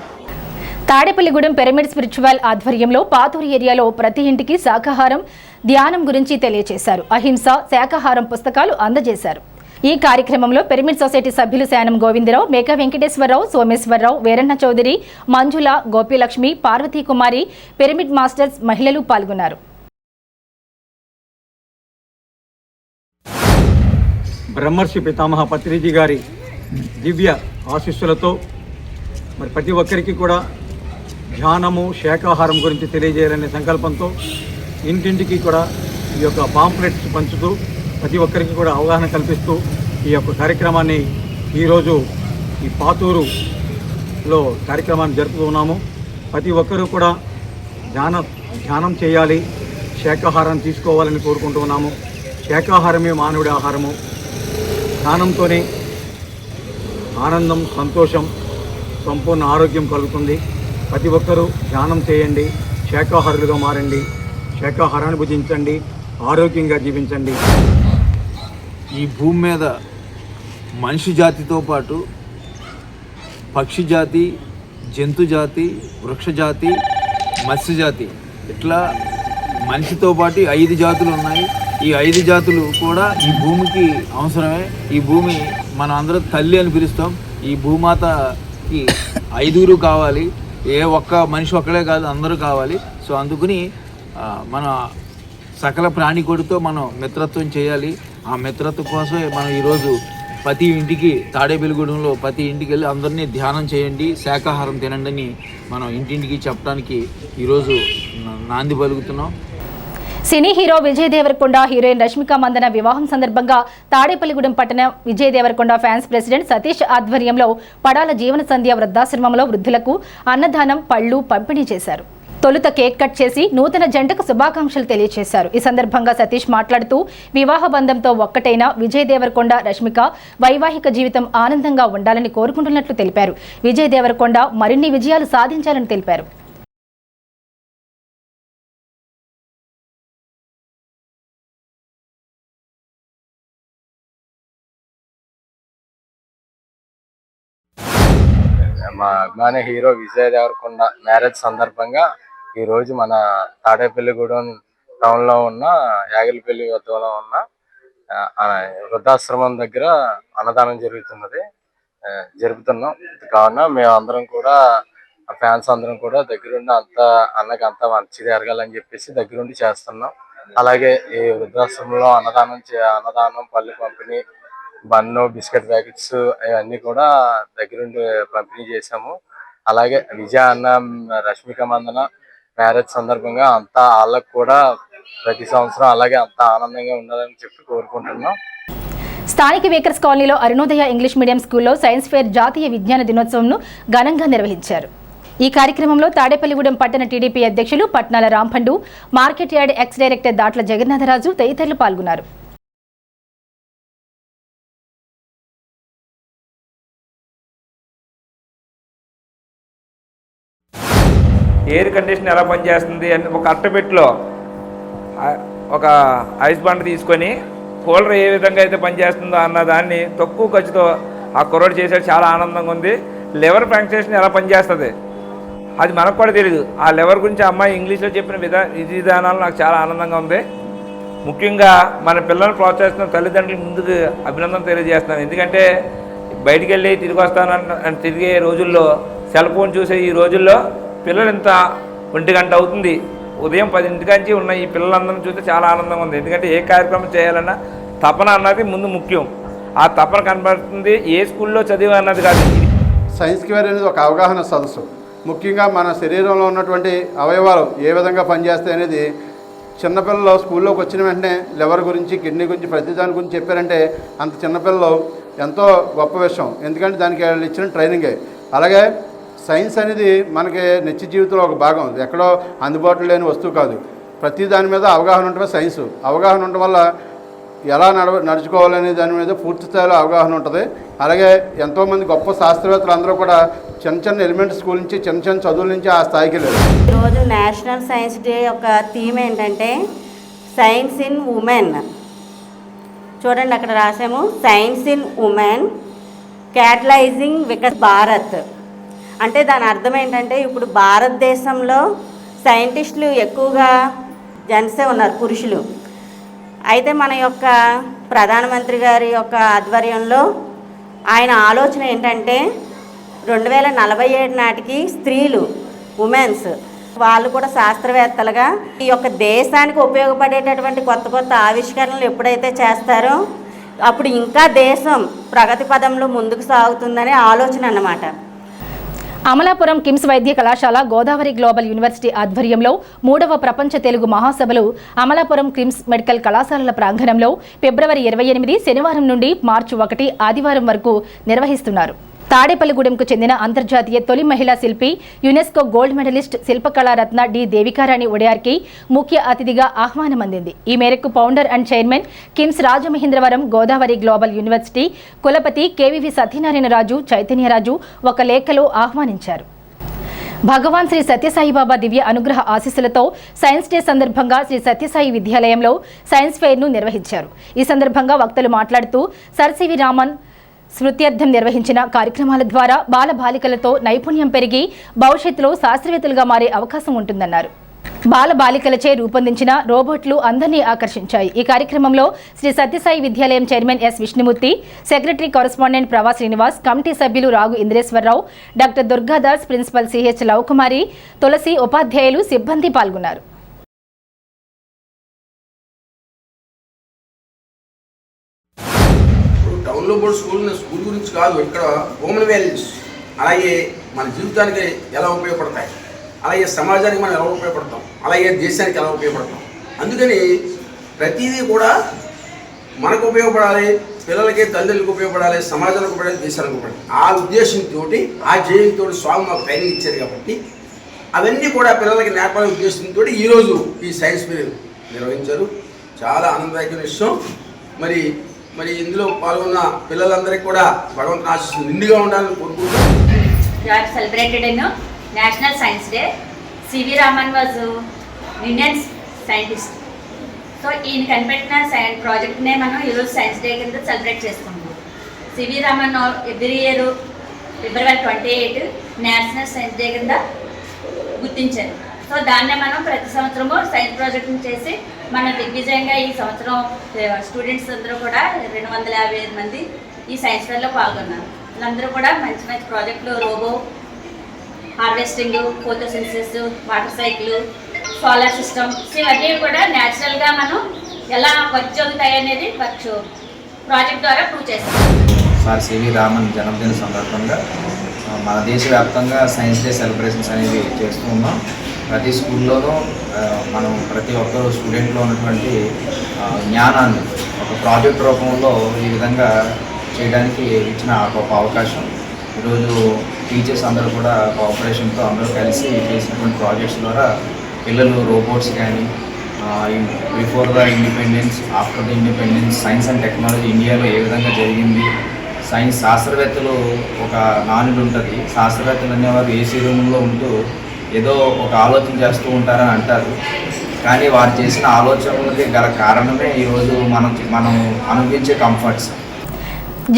Tadepalligudem pyramid spiritual ఆధ్వర్యంలో పాతూరు ఏరియాలో ప్రతి ఇంటికి శాకాహారం, ధ్యానం గురించి తెలియజేశారు. అహింస, శాకాహారం పుస్తకాలు అందజేశారు. ఈ కార్యక్రమంలో పిరమిడ్ సొసైటీ సభ్యులు శానం గోవిందరావు, మేక వెంకటేశ్వరరావు, సోమేశ్వరరావు, వీరన్న చౌదరి, మంజుల, గోపీలక్ష్మి, పార్వతీ కుమారి, పిరమిడ్ మాస్టర్స్, మహిళలు పాల్గొన్నారు. బ్రహ్మర్షి పితామహ పత్రిజీ గారి దివ్య ఆశీస్సులతో మరి ప్రతి ఒక్కరికి కూడా ధ్యానము, శాకాహారం గురించి తెలియజేయాలనే సంకల్పంతో ఇంటింటికి కూడా ఈ యొక్క పాంప్లెట్స్ పంచుతూ ప్రతి ఒక్కరికి కూడా అవగాహన కల్పిస్తూ ఈ యొక్క కార్యక్రమాన్ని ఈరోజు ఈ పాతూరులో కార్యక్రమాన్ని జరుపుతున్నాము. ప్రతి ఒక్కరూ కూడా ధ్యానం చేయాలి, శాకాహారం తీసుకోవాలని కోరుకుంటున్నాము. శాకాహారమే మానవుడి ఆహారము. ధ్యానంతోనే ఆనందం, సంతోషం, సంపూర్ణ ఆరోగ్యం కలుగుతుంది. ప్రతి ఒక్కరూ ధ్యానం చేయండి, శాకాహారులుగా మారండి, శాకాహారాన్ని భుజించండి, ఆరోగ్యంగా జీవించండి. ఈ భూమి మీద మనిషి జాతితో పాటు పక్షి జాతి, జంతు జాతి, వృక్ష జాతి, మత్స్య జాతి, ఇట్లా మనిషితో పాటు 5 జాతులు ఉన్నాయి. ఈ 5 జాతులు కూడా ఈ భూమికి అవసరమే. ఈ భూమి మనం అందరం తల్లి అని పిలుస్తాం. ఈ భూమాతకి 5గురు కావాలి. ఏ ఒక్క మనిషి ఒక్కడే కాదు, అందరూ కావాలి. సో అందుకని మన సకల ప్రాణికోడితో మనం మిత్రత్వం చేయాలి. ఆ మిత్రత్వం కోసమే మనం ఈరోజు ప్రతి ఇంటికి, తాడేపల్లిగూడెంలో ప్రతి ఇంటికి వెళ్ళి అందరినీ ధ్యానం చేయండి, శాకాహారం తినండి అని మనం ఇంటింటికి చెప్పడానికి ఈరోజు నాంది పలుకుతున్నాం. Cine hero Vijay Deverakonda, heroine Rashmika Mandanna వివాహం సందర్భంగా తాడేపల్లిగూడెం పట్టణ విజయ్ దేవరకొండ ఫ్యాన్స్ ప్రెసిడెంట్ సతీష్ ఆధ్వర్యంలో పడాల జీవన సంధ్య వృద్ధాశ్రమంలో వృద్ధులకు అన్నదానం, పళ్లు పంపిణీ చేశారు. తొలుత కేక్ కట్ చేసి నూతన జంటకు శుభాకాంక్షలు తెలియజేశారు. ఈ సందర్భంగా సతీష్ మాట్లాడుతూ వివాహ బంధంతో ఒక్కటైన విజయ్ దేవరకొండ, రష్మిక వైవాహిక జీవితం ఆనందంగా ఉండాలని కోరుకుంటున్నట్లు తెలిపారు. విజయ్ దేవరకొండ మరిన్ని విజయాలు సాధించాలని తెలిపారు. మా అభిమాని హీరో విజయ్ దేవరకొండ మ్యారేజ్ సందర్భంగా ఈరోజు మన తాడేపల్లిగూడెం టౌన్లో ఉన్న యాగలపల్లి వద్దలో ఉన్న వృద్ధాశ్రమం దగ్గర అన్నదానం జరుపుతున్నాం. కావున మేము అందరం కూడా ఫ్యాన్స్ అందరం కూడా దగ్గరుండి అన్నకి అంతా మంచి జరగాలని చెప్పేసి దగ్గరుండి చేస్తున్నాం. అలాగే ఈ వృద్ధాశ్రమంలో అన్నదానం, పళ్ళు పంపిణీ, బన్ను, బిస్కెట్ ప్యాకెట్స్ ఇవన్నీ కూడా దగ్గరుండి పంపిణీ చేశాము. అలాగే విజయ అన్న, రష్మిక మందన మ్యారేజ్ సందర్భంగా అంతా వాళ్ళకు కూడా ప్రతి సంవత్సరం అలాగే అంతా ఆనందంగా ఉండాలని చెప్పి కోరుకుంటున్నాం. స్థానిక వేకర్స్ కాలనీలో అరుణోదయ ఇంగ్లీష్ మీడియం స్కూల్లో సైన్స్ ఫేర్ జాతీయ విజ్ఞాన దినోత్సవంను ఘనంగా నిర్వహించారు. ఈ కార్యక్రమంలో తాడేపల్లిగూడెం పట్టణ టీడీపీ అధ్యక్షులు Patnala Rampandu, market yard ex director Datla Jagannatharaju తదితరులు పాల్గొన్నారు. ఎయిర్ కండిషన్ ఎలా పనిచేస్తుంది అని ఒక అట్టపెట్టులో ఒక ఐస్ బండ్ తీసుకొని కూలర్ ఏ విధంగా అయితే పనిచేస్తుందో అన్న దాన్ని తక్కువ ఖర్చుతో ఆ కుర్రోడు చేసేది చాలా ఆనందంగా ఉంది. లివర్ ఫంక్షన్ ఎలా పనిచేస్తుంది అది మనకు కూడా తెలియదు. ఆ లివర్ గురించి అమ్మాయి ఇంగ్లీష్లో చెప్పిన విధానాలు నాకు చాలా ఆనందంగా ఉంది. ముఖ్యంగా మన పిల్లల్ని ప్రోత్సహిస్తున్న తల్లిదండ్రులు ముందుకు అభినందన తెలియజేస్తున్నాను. ఎందుకంటే బయటికి వెళ్ళి తిరిగి వస్తానని తిరిగే రోజుల్లో సెల్ ఫోన్ చూసే ఈ రోజుల్లో పిల్లలు ఇంత 1 గంట అవుతుంది, ఉదయం 10 ఉన్న ఈ పిల్లలందరినీ చూస్తే చాలా ఆనందంగా ఉంది. ఎందుకంటే ఏ కార్యక్రమం చేయాలన్నా తపన అన్నది ముందు ముఖ్యం. ఆ తపన కనబడుతుంది ఏ స్కూల్లో చదివా అన్నది కాదు. సైన్స్ ఫేర్ అనేది ఒక అవగాహన సదస్సు. ముఖ్యంగా మన శరీరంలో ఉన్నటువంటి అవయవాలు ఏ విధంగా పనిచేస్తాయి అనేది చిన్నపిల్లలు స్కూల్లోకి వచ్చిన వెంటనే లివర్ గురించి, కిడ్నీ గురించి, ప్రతి దాని గురించి చెప్పారంటే అంత చిన్నపిల్లలు ఎంతో గొప్ప విషయం. ఎందుకంటే దానికి వాళ్ళు ఇచ్చిన ట్రైనింగే. అలాగే సైన్స్ అనేది మనకి నిత్య జీవితంలో ఒక భాగం. ఎక్కడో అందుబాటులో లేని వస్తువు కాదు. ప్రతి దాని మీద అవగాహన ఉండటమే సైన్స్. అవగాహన ఉండటం వల్ల ఎలా నడుచుకోవాలనే దాని మీద పూర్తి స్థాయిలో అవగాహన ఉంటుంది. అలాగే ఎంతోమంది గొప్ప శాస్త్రవేత్తలు అందరూ కూడా చిన్న ఎలిమెంటరీ స్కూల్ నుంచి చిన్న చదువుల నుంచి ఆ స్థాయికి వెళ్ళారు. ఈరోజు నేషనల్ సైన్స్ డే యొక్క థీమ్ ఏంటంటే సైన్స్ ఇన్ ఉమెన్. చూడండి అక్కడ రాసాము, science in women catalysing Viksit Bharat. అంటే దాని అర్థం ఏంటంటే ఇప్పుడు భారతదేశంలో సైంటిస్టులు ఎక్కువగా జెంట్సే ఉన్నారు, పురుషులు. అయితే మన యొక్క ప్రధానమంత్రి గారి యొక్క ఆధ్వర్యంలో ఆయన ఆలోచన ఏంటంటే 2047 నాటికి స్త్రీలు, ఉమెన్స్ వాళ్ళు కూడా శాస్త్రవేత్తలుగా ఈ యొక్క దేశానికి ఉపయోగపడేటటువంటి కొత్త ఆవిష్కరణలు ఎప్పుడైతే చేస్తారో అప్పుడు ఇంకా దేశం ప్రగతి పదంలో ముందుకు సాగుతుందనే ఆలోచన అన్నమాట. అమలాపురం కిమ్స్ వైద్య కళాశాల, గోదావరి గ్లోబల్ యూనివర్సిటీ ఆధ్వర్యంలో 3వ ప్రపంచ తెలుగు మహాసభలు అమలాపురం కిమ్స్ మెడికల్ కళాశాలల ప్రాంగణంలో ఫిబ్రవరి 28 శనివారం నుండి మార్చి 1 ఆదివారం వరకు నిర్వహిస్తున్నారు. తాడేపల్లిగూడెంకు చెందిన అంతర్జాతీయ తొలి మహిళా శిల్పి, యునెస్కో గోల్డ్ మెడలిస్ట్ శిల్పకళారత్న డి దేవికారాణి ఒడయార్కి ముఖ్య అతిథిగా ఆహ్వానం అందింది. ఈ మేరకు founder and chairman KIMS Rajamahendravaram Godavari global university కులపతి కేవీవి సత్యనారాయణరాజు చైతన్యరాజు ఒక లేఖలో ఆహ్వానించారు. భగవాన్ శ్రీ సత్యసాయిబాబా దివ్య అనుగ్రహ ఆశీస్సులతో సైన్స్ డే సందర్భంగా శ్రీ సత్యసాయి విద్యాలయంలో సైన్స్ ఫెయిర్ను నిర్వహించారు. ఈ సందర్భంగా వక్తలు మాట్లాడుతూ సర్ సివి రామన్ స్మృత్యర్థం నిర్వహించిన కార్యక్రమాల ద్వారా బాలబాలికలతో నైపుణ్యం పెరిగి భవిష్యత్తులో శాస్త్రవేత్తలుగా మారే అవకాశం ఉంటుందన్నారు. బాలబాలికలచే రూపొందించిన రోబోట్లు అందరినీ ఆకర్షించాయి. ఈ కార్యక్రమంలో Sri Sathyasai Vidyalayam chairman S Vishnumurthy, secretary correspondent Prava Srinivas, committee సభ్యులు Ragu Indreswararao, doctor Durgadas, principal CH Lavakumari, Tulasi, ఉపాధ్యాయులు, సిబ్బంది పాల్గొన్నారు. టౌన్లో కూడా స్కూల్ గురించి కాదు, ఇక్కడ హ్యూమన్ వాల్యూస్ అలాగే మన జీవితానికి ఎలా ఉపయోగపడతాయి, అలాగే సమాజానికి మనం ఎలా ఉపయోగపడతాం, అలాగే దేశానికి ఎలా ఉపయోగపడతాం. అందుకని ప్రతిదీ కూడా మనకు ఉపయోగపడాలి, పిల్లలకి తల్లిదండ్రులకు ఉపయోగపడాలి, సమాజానికి ఉపయోగపడాలి, దేశానికి ఉపయోగపడాలి. ఆ ఉద్దేశంతో ఆ జయంతో స్వామి మాకు ట్రైనింగ్ ఇచ్చారు కాబట్టి అవన్నీ కూడా పిల్లలకి నేర్పాలనే ఉద్దేశంతో ఈరోజు ఈ సైన్స్ ఫెయిర్ నిర్వహించారు. చాలా ఆనందదాయకమైన విషయం. మరి ఇందులో పాల్గొన్న పిల్లలందరికీ కూడా భగవంతుని ఆశీస్సులు నిండుగా ఉండాలని కోరుకుంటున్నాను. You are celebrated in National Science Day. C.V. Raman was Indian scientist. So ఈయన కనిపెట్టిన ప్రాజెక్ట్నే మనం ఈరోజు సైన్స్ డే కింద సెలబ్రేట్ చేసుకుంటాం. CV Raman every year February 28 national science day కింద గుర్తించారు. సో దాన్నే మనం ప్రతి సంవత్సరము సైన్స్ ప్రాజెక్ట్ని చేసి మన దిగ్విజయంగా ఈ సంవత్సరం స్టూడెంట్స్ అందరూ కూడా 255 మంది ఈ సైన్స్ ఫెయిర్లో పాల్గొన్నారు. వీళ్ళందరూ కూడా మంచి మంచి ప్రాజెక్టులు, robo harvesting, photosynthesis, water cycle, solar systems ఇవన్నీ కూడా న్యాచురల్గా మనం ఎలా వర్క్ జరుగుతాయి అనేది ప్రాజెక్ట్ ద్వారా ప్రూవ్ చేస్తాం. సార్ సివి రామన్ జన్మదిన సందర్భంగా మన దేశవ్యాప్తంగా సైన్స్ డే సెలబ్రేషన్స్ అనేవి చేస్తూ ఉన్నాం. ప్రతి స్కూల్లోనూ మనం ప్రతి ఒక్కరు స్టూడెంట్లో ఉన్నటువంటి జ్ఞానాన్ని ఒక ప్రాజెక్ట్ రూపంలో ఈ విధంగా చేయడానికి ఇచ్చిన ఒక అవకాశం. ఈరోజు టీచర్స్ అందరూ కూడా కోఆపరేషన్తో అందరూ కలిసి చేసినటువంటి ప్రాజెక్ట్స్ ద్వారా పిల్లలు రోబోట్స్ కానీ before the independence, after the independence, science and technology ఇండియాలో ఏ విధంగా జరిగింది, సైన్స్ శాస్త్రవేత్తలు ఒక నానుడు ఉంటుంది, శాస్త్రవేత్తలు అనేవారు ఏసీ రూమ్లో ఉంటూ ఏదో ఒక ఆలోచన చేస్తూ ఉంటారని అంటారు. కానీ వారు చేసిన ఆలోచనలకి గల కారణమే ఈరోజు మనం అనుభవించే కంఫర్ట్స్.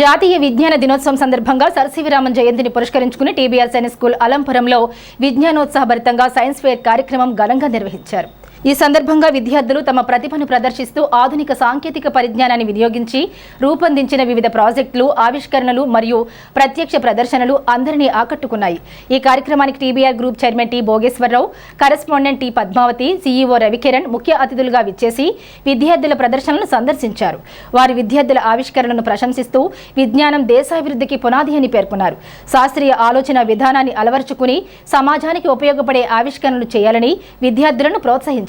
జాతీయ విజ్ఞాన దినోత్సవం సందర్భంగా సర్ సివి రామన్ జయంతిని పురస్కరించుకుని టీబీఆర్ సైన్స్ స్కూల్ అలంపురంలో విజ్ఞానోత్సాహభరితంగా సైన్స్ ఫేర్ కార్యక్రమం ఘనంగా నిర్వహించారు. ఈ సందర్భంగా విద్యార్థులు తమ ప్రతిభను ప్రదర్శిస్తూ ఆధునిక సాంకేతిక పరిజ్ఞానాన్ని వినియోగించి రూపొందించిన వివిధ ప్రాజెక్టులు, ఆవిష్కరణలు మరియు ప్రత్యక్ష ప్రదర్శనలు అందరినీ ఆకట్టుకున్నాయి. ఈ కార్యక్రమానికి TBR group chairman T Bhogeswararao, correspondent T Padmavathi, CEO Ravikiran ముఖ్య అతిథులుగా విచ్చేసి విద్యార్థుల ప్రదర్శనలను సందర్శించారు. వారి విద్యార్థుల ఆవిష్కరణను ప్రశంసిస్తూ విజ్ఞానం దేశాభివృద్ధికి పునాది అని పేర్కొన్నారు. శాస్త్రీయ ఆలోచన విధానాన్ని అలవర్చుకుని సమాజానికి ఉపయోగపడే ఆవిష్కరణలు చేయాలని విద్యార్థులను ప్రోత్సహించారు.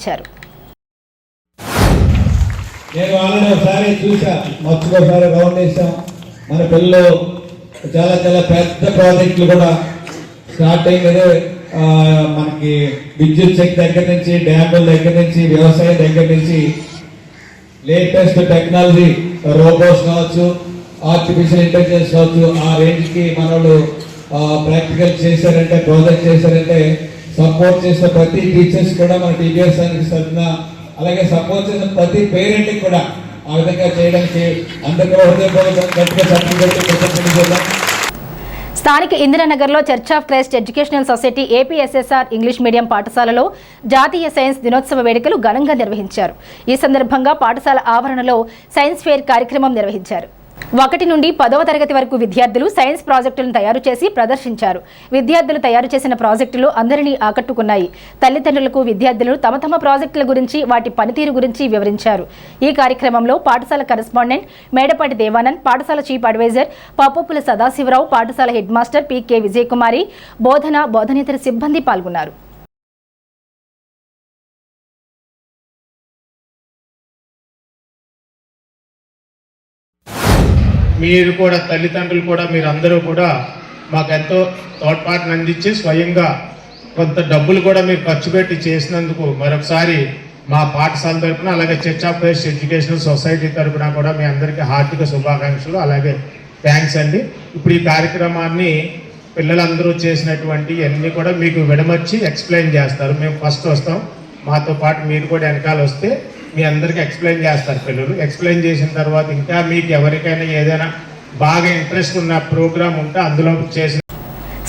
నేను ఆల్రెడీ ఒకసారి చూసా, మర్చిపోసారి రౌండ్ వేసాం. మన పిల్లలు చాలా చాలా పెద్ద ప్రాజెక్టులు కూడా స్టార్ట్ అయినదే. మనకి విద్యుత్ శక్తి దగ్గర నుంచి, డ్యాముల దగ్గర నుంచి, వ్యవసాయం దగ్గర నుంచి లేటెస్ట్ టెక్నాలజీ, రోబోట్స్ కావచ్చు, ఆర్టిఫిషియల్ ఇంటెలిజెన్స్ కావచ్చు, ఆ రేంజ్కి మనోళ్ళు ప్రాక్టికల్ చేశారంటే, ప్రాజెక్ట్ చేశారంటే సపోర్ట్ చేసిన ప్రతి టీచర్స్ కూడా మన టీబీఆర్ సైన్స్ తరఫున, అలాగే సపోర్ట్ చేసిన ప్రతి పేరెంట్కి కూడా ఆ విధంగా చేయడానికి అందరికీ గట్టిగా సర్టిఫికేట్. స్థానిక ఇందిరానగర్లో church of Christ educational society APSSR English medium పాఠశాలలో జాతీయ సైన్స్ దినోత్సవ వేడుకలు ఘనంగా నిర్వహించారు. ఈ సందర్భంగా పాఠశాల ఆవరణలో సైన్స్ ఫేర్ కార్యక్రమం నిర్వహించారు. 1 నుండి 10వ తరగతి వరకు విద్యార్థులు సైన్స్ ప్రాజెక్టులను తయారు చేసి ప్రదర్శించారు. విద్యార్థులు తయారు చేసిన ప్రాజెక్టులు అందరినీ ఆకట్టుకున్నాయి. తల్లిదండ్రులకు విద్యార్థులు తమ తమ ప్రాజెక్టుల గురించి, వాటి పనితీరు గురించి వివరించారు. ఈ కార్యక్రమంలో పాఠశాల కరెస్పాండెంట్ మేడపాటి దేవానంద్, పాఠశాల చీఫ్ అడ్వైజర్ పాపొప్పుల సదాశివరావు, పాఠశాల హెడ్ మాస్టర్ పి.కె. విజయకుమారి, బోధనేతర సిబ్బంది పాల్గొన్నారు. మీరు కూడా, తల్లిదండ్రులు కూడా, మీరందరూ కూడా మాకెంతో తోడ్పాటును అందించి స్వయంగా కొంత డబ్బులు కూడా మీరు ఖర్చు పెట్టి చేసినందుకు మరొకసారి మా పాఠశాల తరఫున, అలాగే church of Christ educational society తరఫున కూడా మీ అందరికీ హార్దిక శుభాకాంక్షలు, అలాగే థ్యాంక్స్ అండి. ఇప్పుడు ఈ కార్యక్రమాన్ని పిల్లలందరూ చేసినటువంటి అన్నీ కూడా మీకు విడమర్చి ఎక్స్ప్లెయిన్ చేస్తారు. మేము ఫస్ట్ వస్తాం, మాతో పాటు మీరు కూడా వెనకాల వస్తే మీ అందరికీ ఎక్స్ప్లెయిన్ చేస్తారు పిల్లలు. ఎక్స్ప్లెయిన్ చేసిన తర్వాత ఇంకా మీకు ఎవరికైనా ఏదైనా బాగా ఇంట్రెస్ట్ ఉన్న ప్రోగ్రామ్ ఉంటే అందులో చేసిన.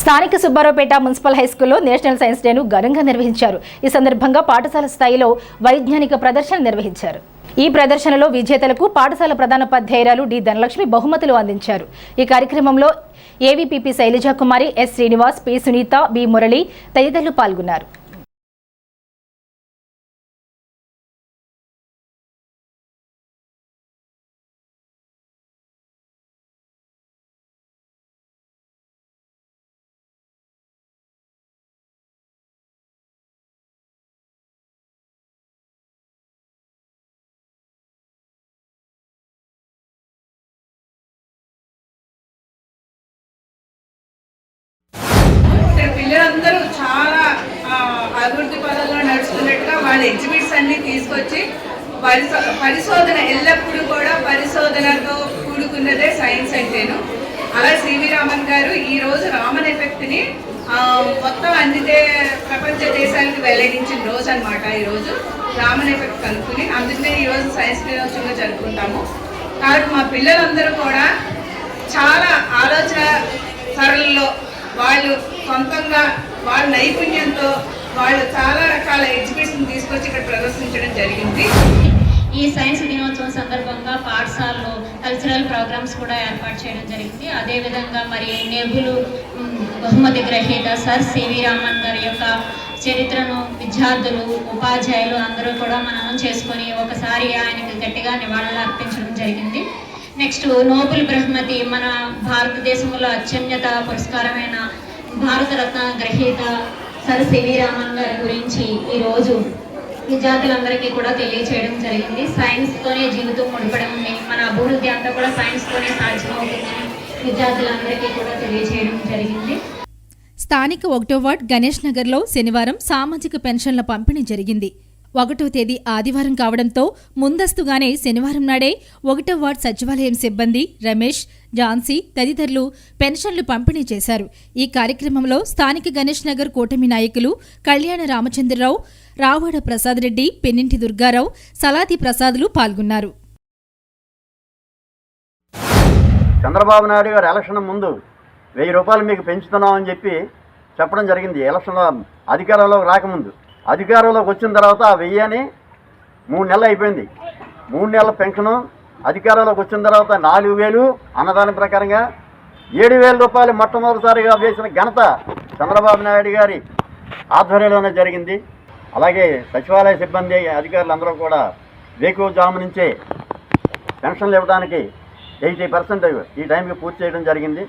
స్థానిక సుబ్బారావుపేట మున్సిపల్ హైస్కూల్లో నేషనల్ సైన్స్ డేను ఘనంగా నిర్వహించారు. ఈ సందర్భంగా పాఠశాల స్థాయిలో వైజ్ఞానిక ప్రదర్శన నిర్వహించారు. ఈ ప్రదర్శనలో విజేతలకు పాఠశాల ప్రధానోపాధ్యాయురాలు డి ధనలక్ష్మి బహుమతులు అందించారు. ఈ కార్యక్రమంలో AVPP Sailajakumari, S Srinivas, P Sunitha, B Murali తదితరులు పాల్గొన్నారు. పిల్లలందరూ చాలా అభివృద్ధి పదంలో నడుస్తున్నట్టుగా వాళ్ళ ఎగ్జిబిట్స్ అన్ని తీసుకొచ్చి పరిశోధన ఎల్లప్పుడూ కూడా పరిశోధనతో కూడుకున్నదే సైన్స్ అంటేను. అలా సివి రామన్ గారు ఈరోజు రామన్ ఎఫెక్ట్ని మొత్తం అన్ని ప్రపంచ దేశాలకు వెల్లడించిన రోజు అనమాట. ఈరోజు రామన్ ఎఫెక్ట్ కనుక్కుని, అందుకనే ఈరోజు సైన్స్ దినోత్సవంగా జరుపుకుంటాము. కాబట్టి మా పిల్లలందరూ కూడా చాలా ఆలోచన సరళిలో వాళ్ళు సొంతంగా వాళ్ళ నైపుణ్యంతో వాళ్ళు చాలా రకాల ఎగ్జిబిషన్ తీసుకొచ్చి ఇక్కడ ప్రదర్శించడం జరిగింది. ఈ సైన్స్ దినోత్సవం సందర్భంగా పాఠశాలలో కల్చరల్ ప్రోగ్రామ్స్ కూడా ఏర్పాటు చేయడం జరిగింది. అదేవిధంగా మరి నెహ్రూ బహుమతి గ్రహీత సర్ సివి రామన్ గారి యొక్క చరిత్రను విద్యార్థులు, ఉపాధ్యాయులు అందరూ కూడా మననం చేసుకొని ఒకసారి ఆయనకి గట్టిగా నివాళులు అర్పించడం జరిగింది. నెక్స్ట్ నోబెల్ బహుమతి, మన భారతదేశంలో అత్యున్నత పురస్కారమైన భారతరత్న గ్రహీత సర్ సివి రామన్ గారి గురించి ఈరోజు విద్యార్థులందరికీ కూడా తెలియచేయడం జరిగింది. సైన్స్తోనే జీవితం ముడిపడి ఉంది, మన అభివృద్ధి అంతా కూడా సైన్స్తోనే సాధ్యమవుతుందని విద్యార్థులందరికీ కూడా తెలియచేయడం జరిగింది. స్థానిక 1వ వార్డ్ గణేష్ నగర్లో శనివారం సామాజిక పెన్షన్ల పంపిణీ జరిగింది. 1వ తేదీ ఆదివారం కావడంతో ముందస్తుగానే శనివారం నాడే 1వ వార్డ్ సచివాలయం సిబ్బంది రమేష్, ఝాన్సీ తదితరులు పెన్షన్లు పంపిణీ చేశారు. ఈ కార్యక్రమంలో స్థానిక గణేష్ నగర్ కూటమి నాయకులు కళ్యాణ రామచంద్రరావు, రావాడ ప్రసాద్ రెడ్డి, పెన్నింటి దుర్గారావు, సలాతి ప్రసాద్లు పాల్గొన్నారు. చంద్రబాబు నాయుడు గారు ఎలక్షన్ ముందు 1000 రూపాయలు మీకు పెంచుతున్నామని చెప్పడం జరిగింది. ఎలక్షన్లో అధికారంలోకి రాకముందు. అధికారంలోకి వచ్చిన తర్వాత ఆ 1000 అని 3 నెలలు అయిపోయింది. 3 నెలల పెన్షను అధికారంలోకి వచ్చిన తర్వాత 4000 అన్నదానం ప్రకారంగా 7000 రూపాయలు మొట్టమొదటిసారిగా వేసిన ఘనత చంద్రబాబు నాయుడు గారి ఆధ్వర్యంలోనే జరిగింది. అలాగే సచివాలయ సిబ్బంది అధికారులు అందరూ కూడా వేకువజాము నుంచే పెన్షన్లు ఇవ్వడానికి 80% ఈ టైంకి పూర్తి చేయడం జరిగింది.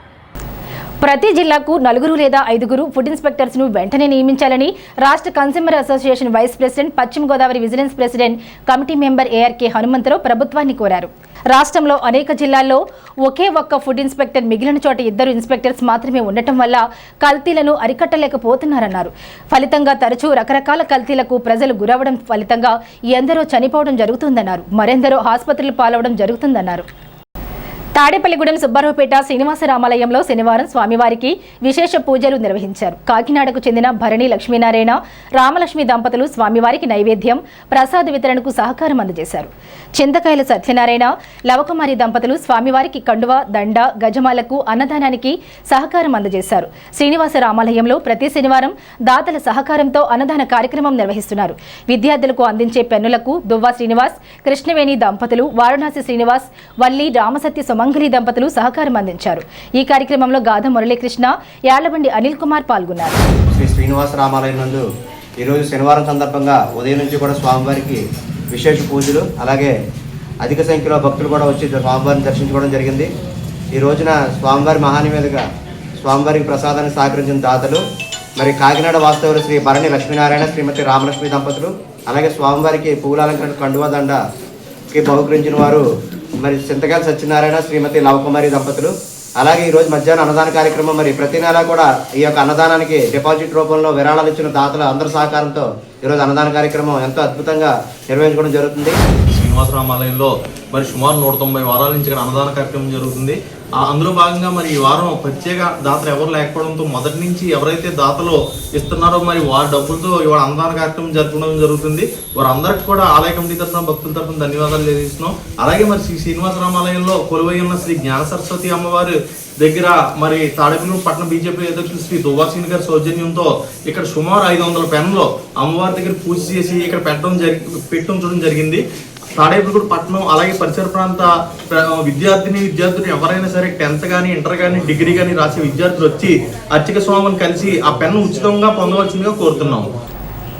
ప్రతి జిల్లాకు 4 లేదా 5 ఫుడ్ ఇన్స్పెక్టర్స్ ను వెంటనే నియమించాలని రాష్ట్ర consumer association vice president, Paschima Godavari vigilance president committee member ARK Hanumantharao ప్రభుత్వాన్ని కోరారు. రాష్ట్రంలో అనేక జిల్లాల్లో ఒకే ఒక్క ఫుడ్ ఇన్స్పెక్టర్, మిగిలిన చోట 2 ఇన్స్పెక్టర్స్ మాత్రమే ఉండటం వల్ల కల్తీలను అరికట్టలేకపోతున్నారన్నారు. ఫలితంగా తరచూ రకరకాల కల్తీలకు ప్రజలు గురవడం ఫలితంగా ఎందరో చనిపోవడం జరుగుతుందన్నారు. మరెందరో ఆసుపత్రులు పాలవడం జరుగుతుందన్నారు. తాడేపల్లిగూడెం సుబ్బారావుపేట శ్రీనివాసరామాలయంలో శనివారం స్వామివారికి విశేష పూజలు నిర్వహించారు. కాకినాడకు చెందిన భరణి లక్ష్మీనారాయణ, రామలక్ష్మి దంపతులు స్వామివారికి నైవేద్యం, ప్రసాద వితరణకు సహకారం అందజేశారు. చింతకాయల సత్యనారాయణ, లవకుమారి దంపతులు స్వామివారికి కండువ, దండ, గజమాలకు, అన్నదానానికి సహకారం అందజేశారు. శ్రీనివాసరామాలయంలో ప్రతి శనివారం దాతల సహకారంతో అన్నదాన కార్యక్రమం నిర్వహిస్తున్నారు. విద్యార్థులకు అందించే పెన్నులకు దువ్వా శ్రీనివాస్, కృష్ణవేణి దంపతులు, వారణాసి శ్రీనివాస్, వల్లి రామసత్య సుమంగళి దంపతులు సహకారం అందించారు. ఈ కార్యక్రమంలో గాధ మురళీకృష్ణ, యాళ్లబండి అనిల్ కుమార్ పాల్గొన్నారు. శ్రీ శ్రీనివాస రామాలయం నందు ఈరోజు శనివారం సందర్భంగా ఉదయం నుంచి కూడా స్వామివారికి విశేష పూజలు, అలాగే అధిక సంఖ్యలో భక్తులు కూడా వచ్చి స్వామివారిని దర్శించుకోవడం జరిగింది. ఈ రోజున స్వామివారి మహానివేదిక స్వామివారికి ప్రసాదాన్ని సహకరించిన దాతలు మరి కాకినాడ వాస్తవులు శ్రీ భరణి లక్ష్మీనారాయణ, శ్రీమతి రామలక్ష్మి దంపతులు, అలాగే స్వామివారికి పూలాలంకరణ కండువా దండకి బహుకరించిన వారు మరి చింతకాయల సత్యనారాయణ, శ్రీమతి లవకుమారి దంపతులు. అలాగే ఈరోజు మధ్యాహ్నం అన్నదాన కార్యక్రమం. మరి ప్రతి నెల కూడా ఈ యొక్క అన్నదానానికి డిపాజిట్ రూపంలో విరాళాలు ఇచ్చిన దాతల అందరి సహకారంతో ఈరోజు అన్నదాన కార్యక్రమం ఎంతో అద్భుతంగా నిర్వహించుకోవడం జరుగుతుంది. శ్రీనివాసరామాలయంలో మరి సుమారు 190 వారాల నుంచి ఇక్కడ అన్నదాన కార్యక్రమం జరుగుతుంది. అందులో భాగంగా మరి ఈ వారం ప్రత్యేక దాతలు ఎవరు లేకపోవడంతో మొదటి నుంచి ఎవరైతే దాతలు ఇస్తున్నారో మరి వారి డబ్బులతో ఇవాళ అన్నదాన కార్యక్రమం జరపడం జరుగుతుంది. వారందరికీ కూడా ఆలయ కమిటీ తరఫున, భక్తుల తరఫున ధన్యవాదాలు తెలియజేస్తున్నాం. అలాగే మరి శ్రీ శ్రీనివాసరామాలయంలో కొలువై ఉన్న శ్రీ జ్ఞాన సరస్వతి అమ్మవారి దగ్గర మరి తాడేపల్లి పట్టణ బీజేపీ అధ్యక్షులు శ్రీ దువ్వాసీని గారి సౌజన్యంతో ఇక్కడ సుమారు 500 పెన్నులు అమ్మవారి దగ్గర పూజ చేసి ఇక్కడ పెట్టడం జరిగింది. తాడేపల్లిగూడెం పట్టణం అలాగే పరిసర ప్రాంత విద్యార్థులు ఎవరైనా సరే 10th కానీ, ఇంటర్ కానీ, డిగ్రీ కానీ రాసే విద్యార్థులు వచ్చి అర్చక స్వామిని కలిసి ఆ పెన్ను ఉచితంగా పొందవలసిందిగా కోరుతున్నాము.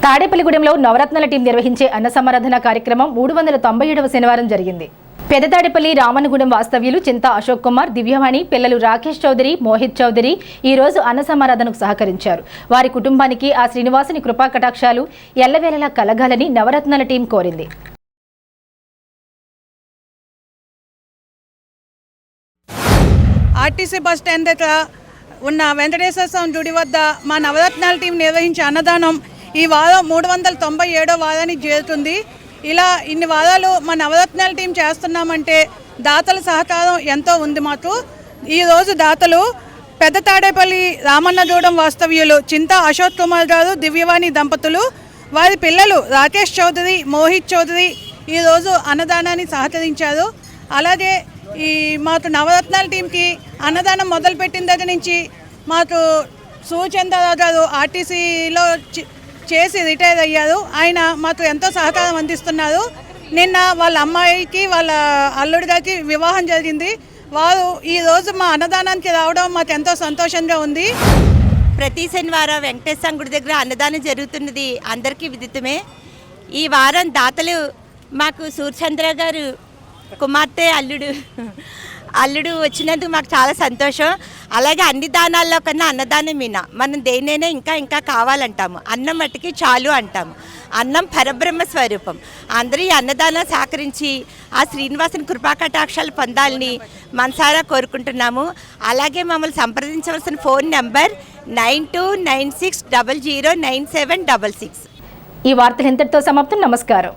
తాడేపల్లిగూడెంలో నవరత్నాల టీం నిర్వహించే అన్న సమారాధన కార్యక్రమం 397వ శనివారం జరిగింది. పెదతాడేపల్లి రామన్నగూడెం వాస్తవ్యులు చింతా అశోక్ కుమార్, దివ్యవాణి, పిల్లలు రాకేష్ చౌదరి, మోహిత్ చౌదరి ఈ రోజు అన్న సమారాధనకు సహకరించారు. వారి కుటుంబానికి ఆ శ్రీనివాసుని కృపా కటాక్షాలు ఎల్లవేళలా కలగాలని నవరత్నాల టీం కోరింది. ఆర్టీసీ బస్ స్టాండ్ దగ్గర ఉన్న వెంకటేశ్వర స్వామి గుడి వద్ద మా నవరత్నాల టీం నిర్వహించే అన్నదానం ఈ వారం 397వ వారానికి చేరుతుంది. ఇలా ఇన్ని వారాలు మా నవరత్నాల టీం చేస్తున్నామంటే దాతల సహకారం ఎంతో ఉంది మాకు. ఈరోజు దాతలు పెద్ద తాడేపల్లి రామన్నగూడెం వాస్తవ్యులు చింతా అశోక్ కుమార్ గారు, దివ్యవాణి దంపతులు, వారి పిల్లలు రాకేష్ చౌదరి, మోహిత్ చౌదరి ఈరోజు అన్నదానాన్ని సహకరించారు. అలాగే ఈ మాకు నవరత్నాల టీంకి అన్నదానం మొదలుపెట్టిన దగ్గర నుంచి మాకు సూచంద్రరావు గారు ఆర్టీసీలో చేసి రిటైర్ అయ్యారు. ఆయన మాకు ఎంతో సహకారం అందిస్తున్నారు. నిన్న వాళ్ళ అమ్మాయికి వాళ్ళ అల్లుడి గారికి వివాహం జరిగింది. వారు ఈరోజు మా అన్నదానానికి రావడం మాకు ఎంతో సంతోషంగా ఉంది. ప్రతి శనివారం వెంకటేశ్వర గుడి దగ్గర అన్నదానం జరుగుతున్నది అందరికీ విదితమే. ఈ వారం దాతలు మాకు సూర్యచంద్ర గారు కుమార్తె అల్లుడు అల్లుడు వచ్చినందుకు మాకు చాలా సంతోషం. అలాగే అన్ని దానాల్లో కన్నా అన్నదానం మీనా, మనం దేనైనా ఇంకా ఇంకా కావాలంటాము, అన్నం మట్టుకి చాలు అంటాము. అన్నం పరబ్రహ్మ స్వరూపం. అందరూ ఈ అన్నదానం సహకరించి ఆ శ్రీనివాసుని కృపాకటాక్షాలు పొందాలని మనసారా కోరుకుంటున్నాము. అలాగే మమ్మల్ని సంప్రదించవలసిన ఫోన్ నెంబర్ 9296009766. ఈ వార్తలు ఇంతటితో సమాప్తం. నమస్కారం.